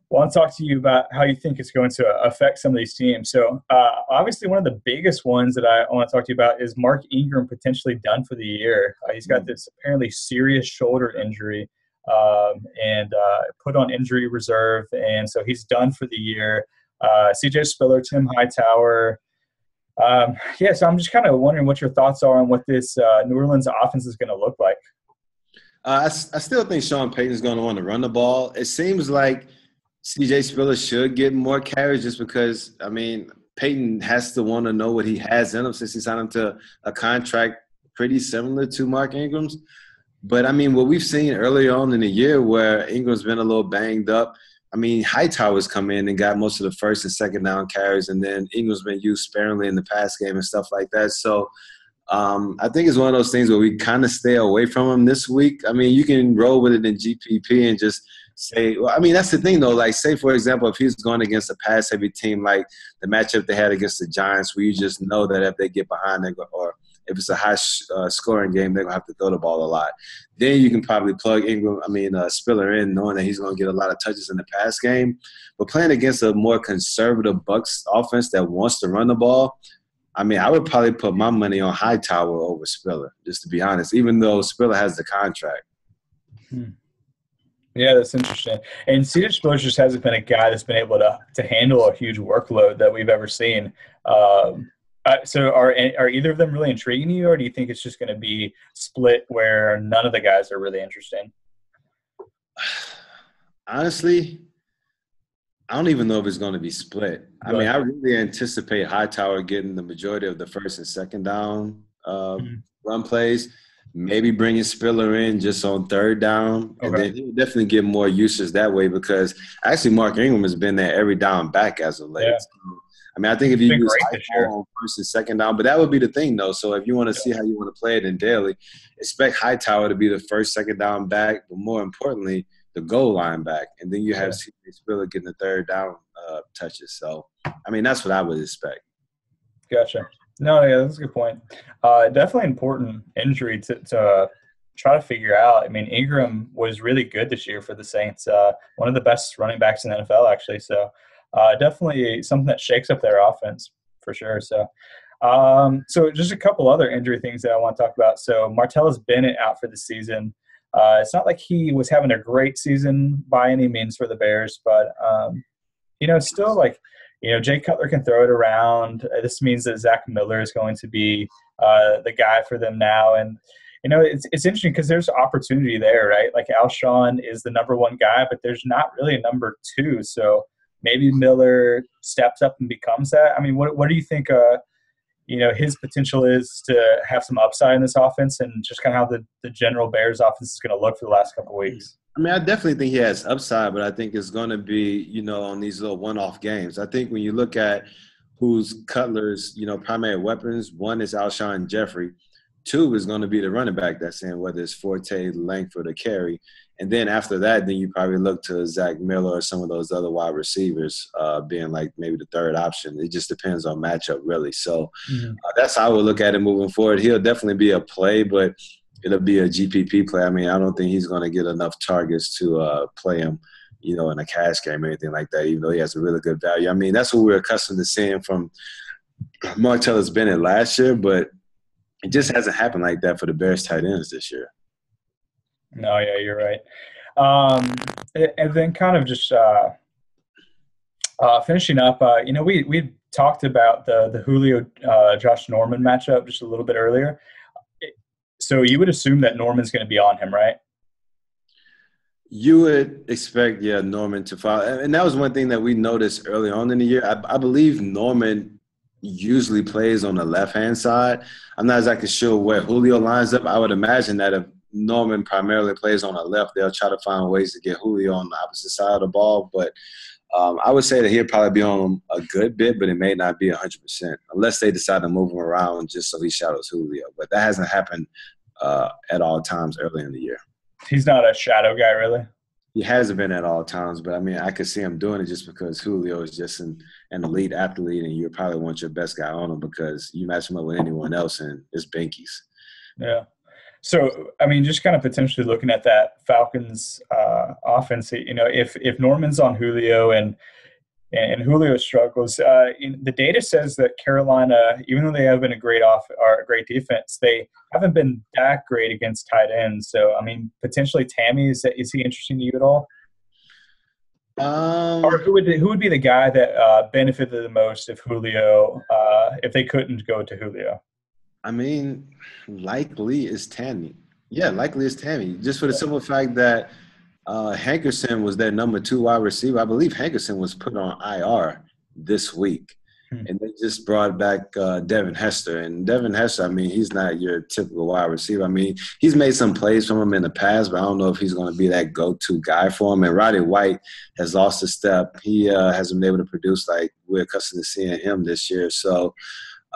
want to talk to you about how you think it's going to affect some of these teams. So obviously one of the biggest ones that I want to talk to you about is Mark Ingram potentially done for the year. He's got this apparently serious shoulder injury and put on injury reserve, and so he's done for the year. CJ Spiller, Tim Hightower. So I'm just kind of wondering what your thoughts are on what this New Orleans offense is going to look like. I still think Sean Payton's going to want to run the ball. It seems like CJ Spiller should get more carries just because, I mean, Peyton has to want to know what he has in him since he signed him to a contract pretty similar to Mark Ingram's. But, I mean, what we've seen early on in the year where Ingram's been a little banged up, I mean, Hightower's come in and got most of the first and second down carries, and then Ingram's been used sparingly in the pass game and stuff like that. So I think it's one of those things where we kind of stay away from him this week. I mean, you can roll with it in GPP and just say, well, I mean, that's the thing, though. Like, say, for example, if he's going against a pass-heavy team like the matchup they had against the Giants, where you just know that if they get behind, or if it's a high-scoring game, they're going to have to throw the ball a lot. Then you can probably plug Spiller in, knowing that he's going to get a lot of touches in the pass game. But playing against a more conservative Bucs offense that wants to run the ball, I mean, I would probably put my money on Hightower over Spiller, just to be honest, even though Spiller has the contract. Yeah, that's interesting. And C.J. Spiller just hasn't been a guy that's been able to handle a huge workload that we've ever seen. So are either of them really intriguing you, or do you think it's just going to be split where none of the guys are really interesting? Honestly, I don't even know if it's going to be split. I mean, I really anticipate Hightower getting the majority of the first and second down run plays, maybe bringing Spiller in just on third down. Okay. And then he'll definitely get more usage that way because actually Mark Ingram has been there every down back as of late. Yeah. So, I mean, I think if you use Hightower on first and second down, but that would be the thing, though. So if you want to see how you want to play it in daily, expect Hightower to be the first, second down back, but more importantly, the goal line back. And then you have C.J. Spiller getting the third down touches. So, I mean, that's what I would expect. Gotcha. No, yeah, that's a good point. Definitely important injury to try to figure out. I mean, Ingram was really good this year for the Saints. One of the best running backs in the NFL, actually. So, definitely something that shakes up their offense for sure. So, so just a couple other injury things that I want to talk about. So, Martellus Bennett out for the season. It's not like he was having a great season by any means for the Bears, but, still like, Jay Cutler can throw it around. This means that Zach Miller is going to be the guy for them now. And, it's interesting because there's opportunity there, right? Like Alshon is the number one guy, but there's not really a number two. So maybe Miller steps up and becomes that. I mean, what do you think his potential is to have some upside in this offense, and just kind of how the general Bears offense is going to look for the last couple of weeks? I mean, I definitely think he has upside, but I think it's going to be, on these little one-off games. I think when you look at who's Cutler's, primary weapons, one is Alshon Jeffrey. Two is going to be the running back that's in, whether it's Forte, Langford, or Carey. And then after that, then you probably look to Zach Miller or some of those other wide receivers being like maybe the third option. It just depends on matchup, really. So that's how I would look at it moving forward. He'll definitely be a play, but it'll be a GPP play. I mean, I don't think he's going to get enough targets to play him, in a cash game or anything like that, even though he has a really good value. I mean, that's what we're accustomed to seeing from Martellus Bennett last year, but it just hasn't happened like that for the Bears tight ends this year. No, yeah, you're right. And then kind of just finishing up, we talked about the Julio Josh Norman matchup just a little bit earlier. So you would assume that Norman's going to be on him, right? You would expect, Norman to follow. And that was one thing that we noticed early on in the year. I believe Norman usually plays on the left-hand side. I'm not exactly sure where Julio lines up. I would imagine that if Norman primarily plays on the left, they'll try to find ways to get Julio on the opposite side of the ball. But I would say that he'll probably be on him a good bit, but it may not be 100%, unless they decide to move him around just so he shadows Julio. But that hasn't happened at all times early in the year. He's not a shadow guy, really? He hasn't been at all times, but, I mean, I could see him doing it just because Julio is just an elite athlete, and you probably want your best guy on him because you match him up with anyone else, and it's Binkies. Yeah. So, I mean, just kind of potentially looking at that Falcons offense, if Norman's on Julio and Julio struggles, the data says that Carolina, even though they have been a great defense, they haven't been that great against tight ends. So, I mean, potentially Tammy, is he interesting to you at all? Or who would be the guy that benefited the most if Julio, if they couldn't go to Julio? I mean, likely is Tammy. Yeah, likely is Tammy. Just for the simple fact that Hankerson was their number 2 wide receiver. I believe Hankerson was put on IR this week. And they just brought back Devin Hester. And Devin Hester, I mean, he's not your typical wide receiver. I mean, he's made some plays from him in the past, but I don't know if he's going to be that go-to guy for him. And Roddy White has lost a step. He hasn't been able to produce like we're accustomed to seeing him this year. So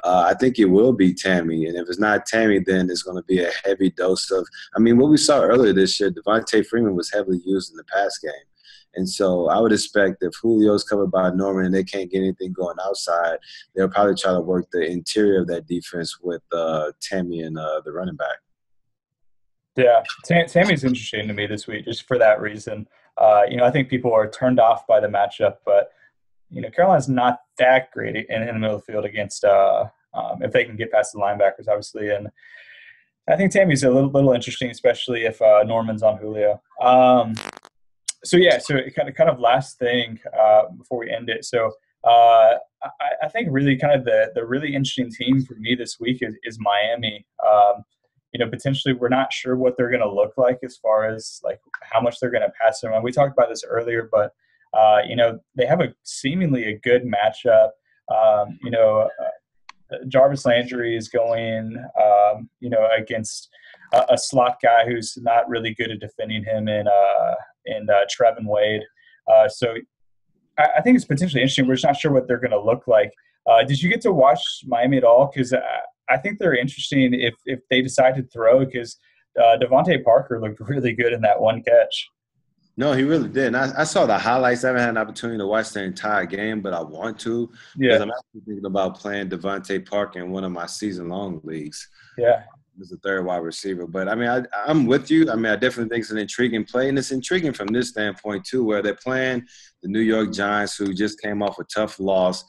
I think it will be Tammy. And if it's not Tammy, then it's going to be a heavy dose of – I mean, what we saw earlier this year, Devontae Freeman was heavily used in the pass game. And so I would expect if Julio's covered by Norman and they can't get anything going outside, they'll probably try to work the interior of that defense with Tammy and the running back. Yeah, Tammy's interesting to me this week just for that reason. I think people are turned off by the matchup, but, Carolina's not that great in the middle of the field against if they can get past the linebackers, obviously. And I think Tammy's a little interesting, especially if Norman's on Julio. So kind of last thing before we end it. So I think really kind of the really interesting team for me this week is Miami. Potentially we're not sure what they're going to look like as far as like how much they're going to pass around. We talked about this earlier, but they have seemingly a good matchup. Jarvis Landry is going, against a slot guy who's not really good at defending him and Trevin Wade. So I think it's potentially interesting. We're just not sure what they're going to look like. Did you get to watch Miami at all? Because I think they're interesting if they decide to throw, because Devontae Parker looked really good in that one catch. No, he really did. And I saw the highlights. I haven't had an opportunity to watch the entire game, but I want to. Yeah. Because I'm actually thinking about playing Devontae Parker in one of my season-long leagues. Yeah. As a third wide receiver. But, I mean, I'm with you. I mean, I definitely think it's an intriguing play. And it's intriguing from this standpoint, too, where they're playing the New York Giants, who just came off a tough loss,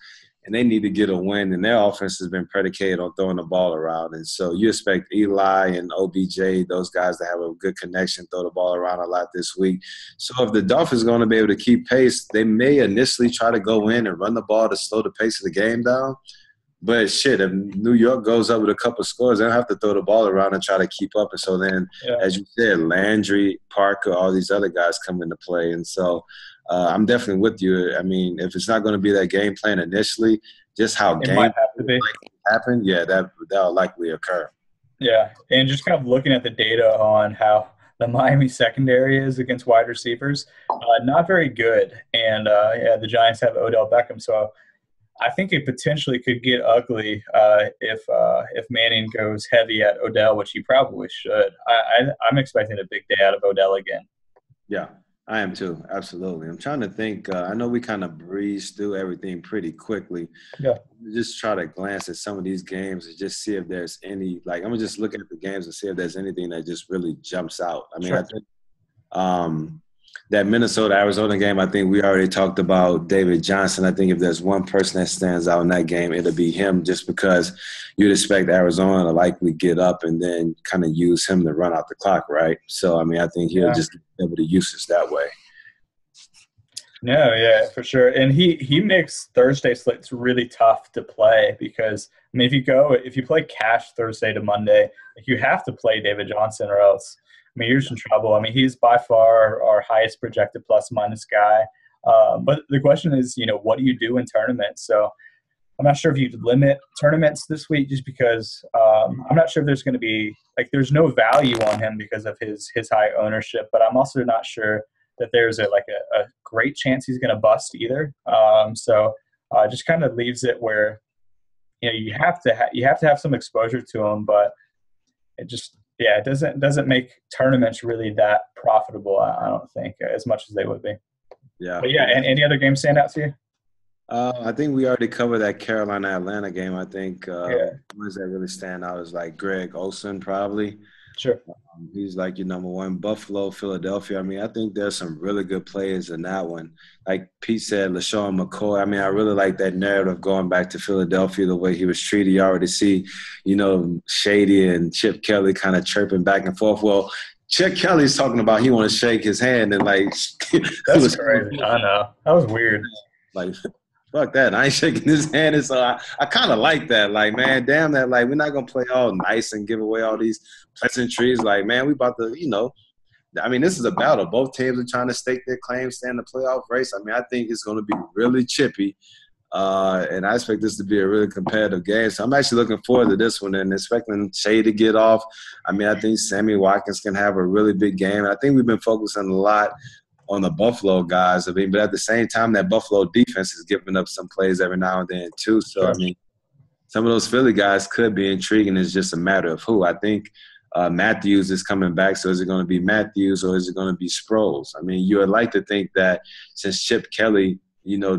and they need to get a win. And their offense has been predicated on throwing the ball around. And so you expect Eli and OBJ, those guys, to have a good connection, throw the ball around a lot this week. So if the Dolphins are going to be able to keep pace, they may initially try to go in and run the ball to slow the pace of the game down. But shit, if New York goes up with a couple scores, they don't have to throw the ball around and try to keep up. And so then, as you said, Landry, Parker, all these other guys come into play. And so I'm definitely with you. I mean, if it's not going to be that game plan initially, just how it might have to be happen, that'll likely occur. Yeah, and just kind of looking at the data on how the Miami secondary is against wide receivers, not very good. And the Giants have Odell Beckham, so I think it potentially could get ugly if Manning goes heavy at Odell, which he probably should. I'm expecting a big day out of Odell again. Yeah, I am too. Absolutely. I'm trying to think. I know we kind of breezed through everything pretty quickly. Yeah. Just try to glance at some of these games and just see if there's any – like I'm going to just look at the games and see if there's anything that just really jumps out. I mean, sure. I think that Minnesota-Arizona game, I think we already talked about David Johnson. I think if there's one person that stands out in that game, it'll be him, just because you'd expect Arizona to likely get up and then kind of use him to run out the clock, right? So, I mean, I think he'll just be able to use us that way. No, yeah, for sure. And he makes Thursday slates really tough to play because, I mean, if you play cash Thursday to Monday, you have to play David Johnson or else – I mean, you're just in trouble. I mean, he's by far our highest projected plus-minus guy. But the question is, what do you do in tournaments? So I'm not sure if you'd limit tournaments this week just because I'm not sure if there's going to be – there's no value on him because of his high ownership. But I'm also not sure that there's a great chance he's going to bust either. So just kind of leaves it where, you have to have some exposure to him, but it just – yeah, it doesn't make tournaments really that profitable, I don't think, as much as they would be. Yeah. But yeah, and any other games stand out to you? I think we already covered that Carolina-Atlanta game. I think ones that really stand out is like Greg Olsen probably. Sure. He's like your number one. Buffalo, Philadelphia. I mean, I think there's some really good players in that one. Like Pete said, LaShawn McCoy. I mean, I really like that narrative going back to Philadelphia, the way he was treated. You already see, Shady and Chip Kelly kind of chirping back and forth. Well, Chip Kelly's talking about he want to shake his hand and that's crazy. I know. That was weird. Fuck that. I ain't shaking his hand. And so I kind of like that. Like, man, damn that. We're not going to play all nice and give away all these pleasantries. Like, man, we about to, I mean, this is a battle. Both teams are trying to stake their claims, stay in the playoff race. I mean, I think it's going to be really chippy. And I expect this to be a really competitive game. So I'm actually looking forward to this one and expecting Shea to get off. I mean, I think Sammy Watkins can have a really big game. I think we've been focusing a lot on the Buffalo guys. I mean, but at the same time, that Buffalo defense is giving up some plays every now and then too. So, I mean, some of those Philly guys could be intriguing. It's just a matter of who. I think Matthews is coming back. So is it going to be Matthews or is it going to be Sproles? I mean, you would like to think that since Chip Kelly –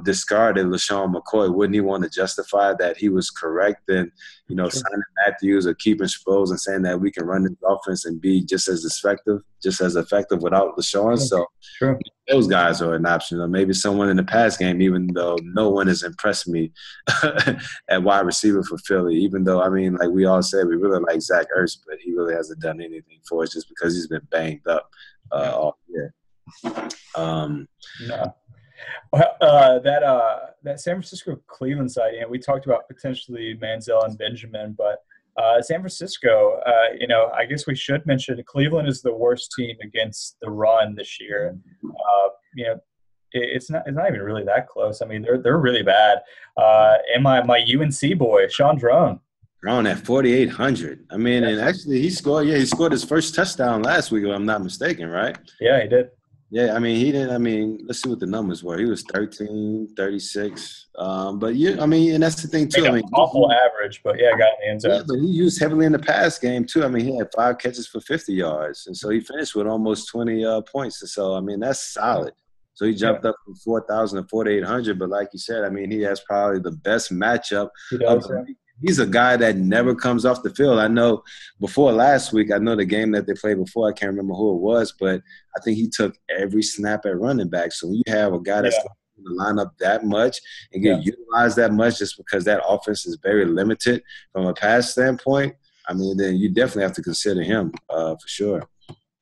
discarded LaShawn McCoy, wouldn't he want to justify that he was correct in, signing Matthews or keeping Sproles and saying that we can run this offense and be just as effective without LaShawn? So those guys are an option. Or maybe someone in the pass game, even though no one has impressed me at wide receiver for Philly, even though, I mean, like we all said, we really like Zach Ertz, but he really hasn't done anything for us just because he's been banged up all year. No. That San Francisco Cleveland side, we talked about potentially Manziel and Benjamin, but San Francisco, I guess we should mention Cleveland is the worst team against the run this year. It's not even really that close. I mean, they're really bad. And my UNC boy, Sean Drone. Drone at 4,800. I mean, and actually he scored his first touchdown last week, if I'm not mistaken, right? Yeah, he did. Yeah, I mean, he didn't. I mean, let's see what the numbers were. He was 13, 36. But yeah, I mean, and that's the thing too. I mean, awful average, but yeah, got in the end zone. Yeah, but he used heavily in the pass game too. I mean, he had 5 catches for 50 yards, and so he finished with almost 20 points. And so, I mean, that's solid. So he jumped up from 4,000 to 4,800. But like you said, I mean, he has probably the best matchup. He does. He's a guy that never comes off the field. I know before last week, I know the game that they played before, I can't remember who it was, but I think he took every snap at running back. So when you have a guy that's going to line up that much and get utilized that much just because that offense is very limited from a pass standpoint, I mean, then you definitely have to consider him for sure.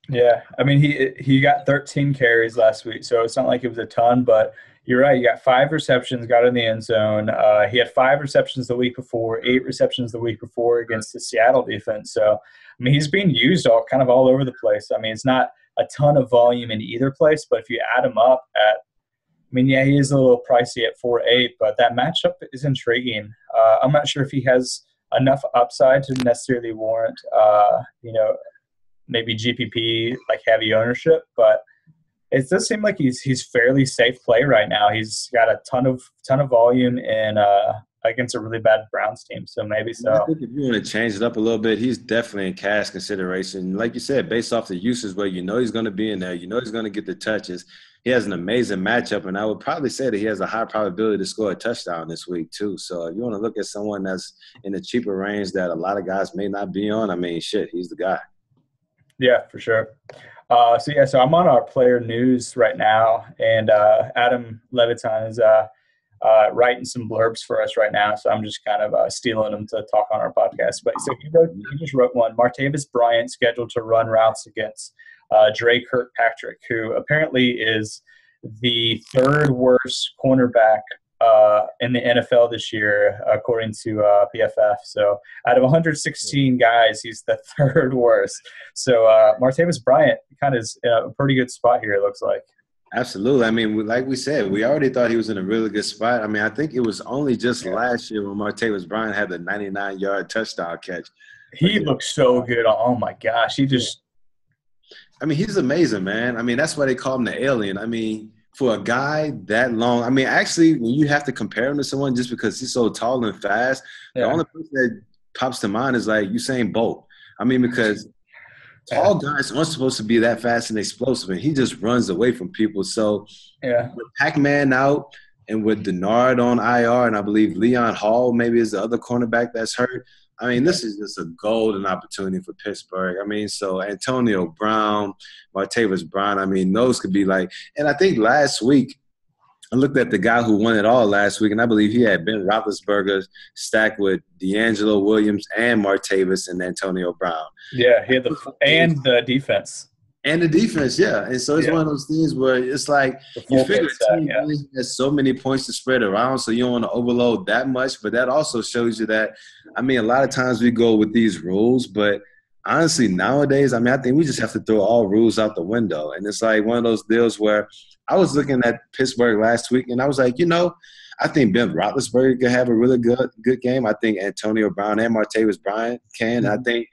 Yeah, I mean, he got 13 carries last week, so it's not like it was a ton, but you're right. You got 5 receptions, got in the end zone. He had 5 receptions the week before, 8 receptions the week before against the Seattle defense. So, I mean, he's being used all over the place. I mean, it's not a ton of volume in either place, but if you add him up he is a little pricey at 4.8, but that matchup is intriguing. I'm not sure if he has enough upside to necessarily warrant, maybe GPP, like heavy ownership, but it does seem like he's fairly safe play right now. He's got a ton of volume and against a really bad Browns team, so maybe so. I think if you want to change it up a little bit, he's definitely in cash consideration. Like you said, based off the uses where he's going to be in there, he's going to get the touches. He has an amazing matchup, and I would probably say that he has a high probability to score a touchdown this week too. So if you want to look at someone that's in the cheaper range that a lot of guys may not be on, I mean, he's the guy. Yeah, for sure. So I'm on our player news right now, and Adam Levitan is writing some blurbs for us right now. So I'm just kind of stealing them to talk on our podcast. But so he just wrote one. Martavis Bryant scheduled to run routes against Dre Kirkpatrick, who apparently is the 3rd worst cornerback in the NFL this year, according to PFF. So out of 116 guys, he's the 3rd worst. So Martavis Bryant kind of is in a pretty good spot here, it looks like. Absolutely. I mean, like we said, we already thought he was in a really good spot. I mean, I think it was only just last year when Martavis Bryant had the 99-yard touchdown catch. He looked so good. Oh, my gosh. He's amazing, man. I mean, that's why they call him the alien. I mean, for a guy that long, I mean, actually, when you have to compare him to someone just because he's so tall and fast, the only person that pops to mind is like Usain Bolt. I mean, because tall guys aren't supposed to be that fast and explosive, and he just runs away from people. So with Pac-Man out and with Denard on IR, and I believe Leon Hall maybe is the other cornerback that's hurt, I mean, this is just a golden opportunity for Pittsburgh. I mean, so Antonio Brown, Martavis Bryant, I mean, those could be like – and I think last week I looked at the guy who won it all last week, and I believe he had Ben Roethlisberger stacked with D'Angelo Williams and Martavis and Antonio Brown. Yeah, he had the defense. And the defense, yeah. And so it's one of those things where it's like you figure a team really has so many points to spread around, so you don't want to overload that much. But that also shows you that, I mean, a lot of times we go with these rules, but honestly, nowadays, I mean, I think we just have to throw all rules out the window. And it's like one of those deals where I was looking at Pittsburgh last week, and I was like, I think Ben Roethlisberger could have a really good game. I think Antonio Brown and Martavis Bryant can. I think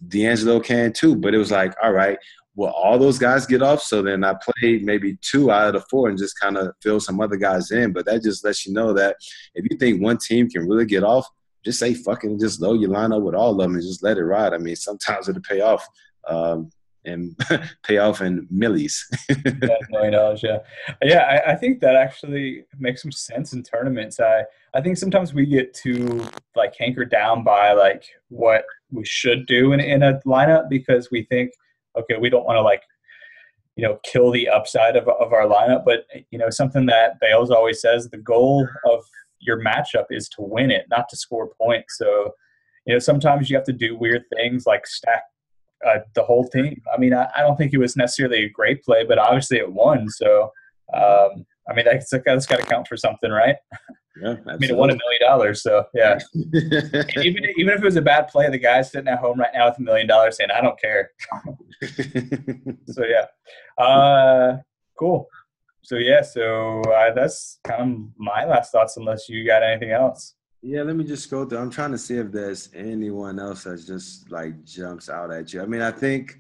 D'Angelo can too. But it was like, all right, will all those guys get off? So then I played maybe 2 out of the 4 and just kind of fill some other guys in. But that just lets you know that if you think one team can really get off, just say fucking just load your line up with all of them and just let it ride. I mean, sometimes it'll pay off and pay off in millies. Yeah, $1 million, yeah. Yeah, I think that actually makes some sense in tournaments. I think sometimes we get too like hankered down by like what we should do in a lineup because we think, okay, we don't want to like, kill the upside of our lineup. But, something that Bales always says, the goal of your matchup is to win it, not to score points. So, sometimes you have to do weird things like stack the whole team. I mean, I don't think it was necessarily a great play, but obviously it won. So, I mean, that's got to count for something, right? Yeah, I mean, it won $1 million. So, yeah. even if it was a bad play, the guy's sitting at home right now with $1 million saying, I don't care. So, yeah. Cool. So, yeah, that's kind of my last thoughts, unless you got anything else. Yeah, let me just go through. I'm trying to see if there's anyone else that just like jumps out at you. I mean, I think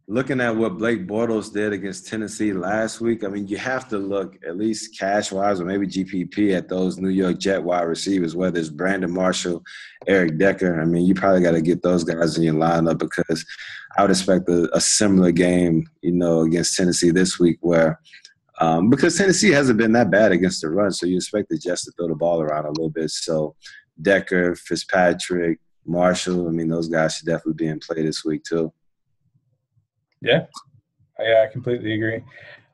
looking at what Blake Bortles did against Tennessee last week, I mean, you have to look at least cash-wise or maybe GPP at those New York Jet wide receivers, whether it's Brandon Marshall, Eric Decker. I mean, you probably got to get those guys in your lineup because I would expect a similar game, against Tennessee this week where because Tennessee hasn't been that bad against the run, so you expect the Jets to throw the ball around a little bit. So Decker, Fitzpatrick, Marshall, I mean, those guys should definitely be in play this week too. Yeah, I completely agree.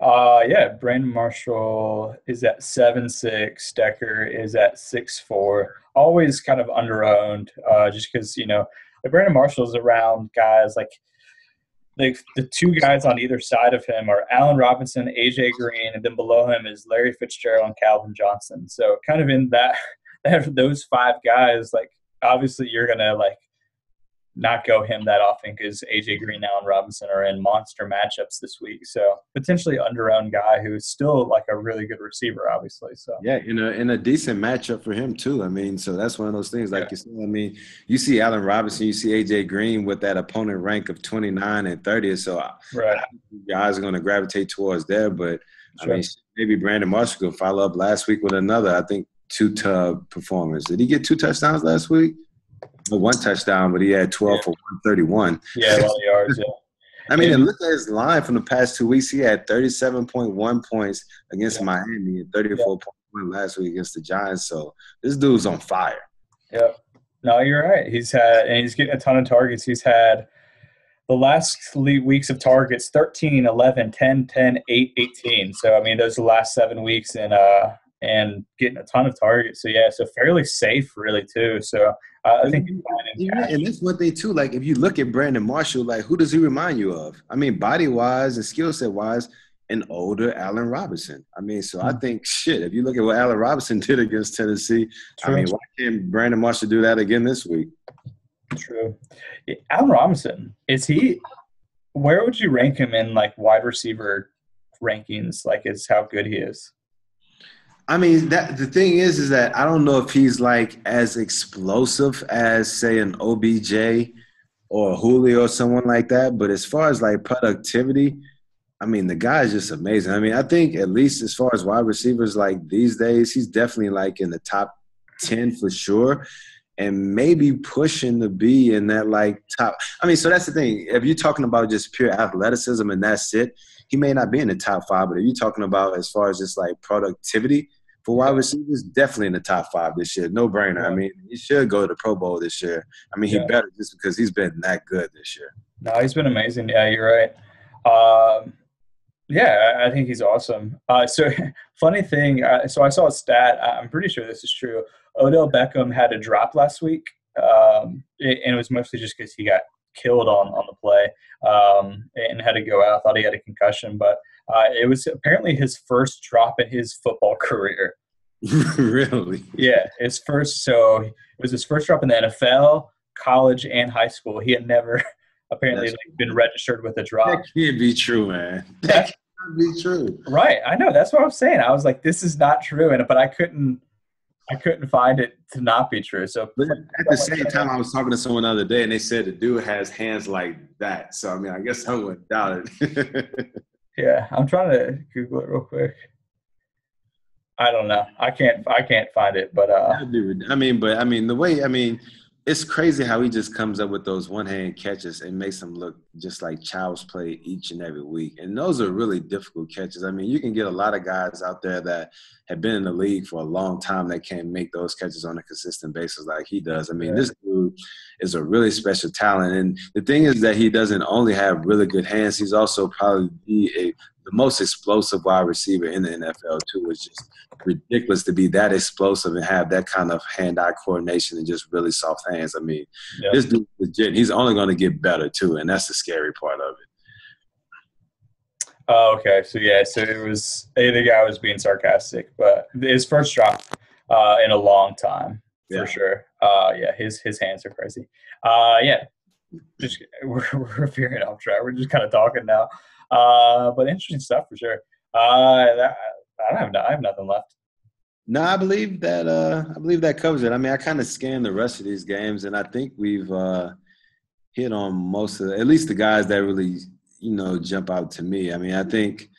Brandon Marshall is at 7'6". Decker is at 6'4". Always kind of underowned, just because Brandon Marshall's around guys like the two guys on either side of him are Allen Robinson, AJ Green, and then below him is Larry Fitzgerald and Calvin Johnson. So kind of in that those 5 guys, like obviously you're gonna like not go him that often because AJ Green and Allen Robinson are in monster matchups this week. So potentially underowned guy who's still like a really good receiver, obviously. So yeah, in a decent matchup for him too. I mean, so that's one of those things. Like you said, I mean, you see Allen Robinson, you see AJ Green with that opponent rank of 29 and 30. So right, guys are going to gravitate towards there. But sure. I mean, maybe Brandon Marshall could follow up last week with another, I think, 2-tub performance. Did he get 2 touchdowns last week? 1 touchdown, but he had 12 for 131. Yeah, a lot of yards, yeah. I mean, and look at his line from the past 2 weeks. He had 37.1 points against Miami and 34.1 last week against the Giants. So this dude's on fire. Yeah. No, you're right. He's getting a ton of targets. He's had the last weeks of targets, 13, 11, 10, 10, 8, 18. So, I mean, those are the last 7 weeks and getting a ton of targets. So, yeah, so fairly safe really too. So, I think he's fine in cash. And that's one thing too. Like if you look at Brandon Marshall, like who does he remind you of? I mean, body-wise and skill set-wise, an older Allen Robinson. I mean, so I think, if you look at what Allen Robinson did against Tennessee, True. I mean, why can't Brandon Marshall do that again this week? True. Allen Robinson, where would you rank him in like wide receiver rankings? Like is how good he is? I mean, the thing is that I don't know if he's like as explosive as say an OBJ or Julio or someone like that. But as far as like productivity, I mean, the guy is just amazing. I mean, I think at least as far as wide receivers like these days, he's definitely like in the top 10 for sure. And maybe pushing to be in that like top. I mean, so that's the thing. If you're talking about just pure athleticism and that's it, he may not be in the top 5. But if you're talking about as far as just like productivity for wide receivers, definitely in the top 5 this year. No brainer. I mean, he should go to the Pro Bowl this year. I mean, he better just because he's been that good this year. No, he's been amazing. Yeah, you're right. I think he's awesome. So funny thing, so I saw a stat. I'm pretty sure this is true. Odell Beckham had a drop last week, and it was mostly just because he got killed on the play and had to go out. Thought he had a concussion, but it was apparently his first drop in his football career. Really? Yeah, his first. So it was his first drop in the NFL, college, and high school. He had never apparently like, been registered with a drop. That can't be true, man. That can't be true. Right. I know. That's what I was saying. I was like, this is not true, but I couldn't find it to not be true. So but at the same time, I was talking to someone the other day, and they said the dude has hands like that. So I mean, I guess I wouldn't doubt it. Yeah, I'm trying to Google it real quick. I don't know. I can't find it, but I mean, the way it's crazy how he just comes up with those one-hand catches and makes them look just like child's play each and every week. And those are really difficult catches. I mean, you can get a lot of guys out there that have been in the league for a long time that can't make those catches on a consistent basis like he does. I mean, This dude is a really special talent. And the thing is that he doesn't only have really good hands, he's also probably the most explosive wide receiver in the NFL too. It's just ridiculous to be that explosive and have that kind of hand-eye coordination and just really soft hands. I mean, This dude's legit. He's only going to get better too, and that's the scary part of it. Oh, okay. So it was. I think I was being sarcastic, but his first drop in a long time for sure. His hands are crazy. Just we're veering off track. We're just kind of talking now. But interesting stuff for sure. I have nothing left. No, I believe that covers it. I mean, I kind of scanned the rest of these games, and I think we've hit on most of at least the guys that really, jump out to me. I mean, I think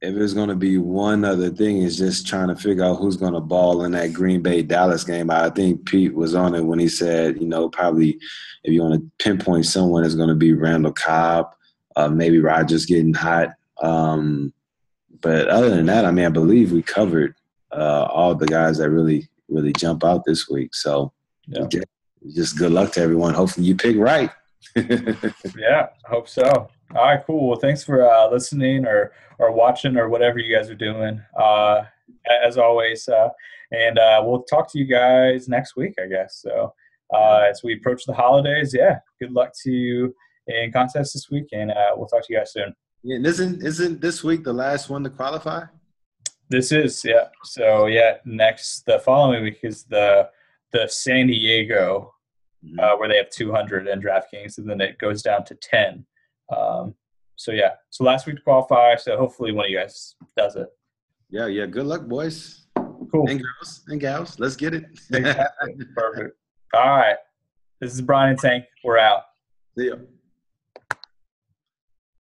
if there's going to be one other thing is just trying to figure out who's going to ball in that Green Bay Dallas game. I think Pete was on it when he said, probably if you want to pinpoint someone, it's going to be Randall Cobb, maybe Rodgers getting hot. But other than that, I mean, I believe we covered all the guys that really, really jump out this week. So just good luck to everyone. Hopefully you pick right. Yeah, I hope so. All right, cool. Well, thanks for listening or watching or whatever you guys are doing, as always. And we'll talk to you guys next week, I guess. So as we approach the holidays, good luck to you in contests this week, and we'll talk to you guys soon. Yeah, and isn't this week the last one to qualify? This is, yeah. So, the following week is the San Diego, where they have 200 in DraftKings, and then it goes down to 10. So last week to qualify, so hopefully one of you guys does it. Yeah, good luck, boys. Cool. And gals. Let's get it. Perfect. All right. This is Bryan and Tank. We're out. See ya.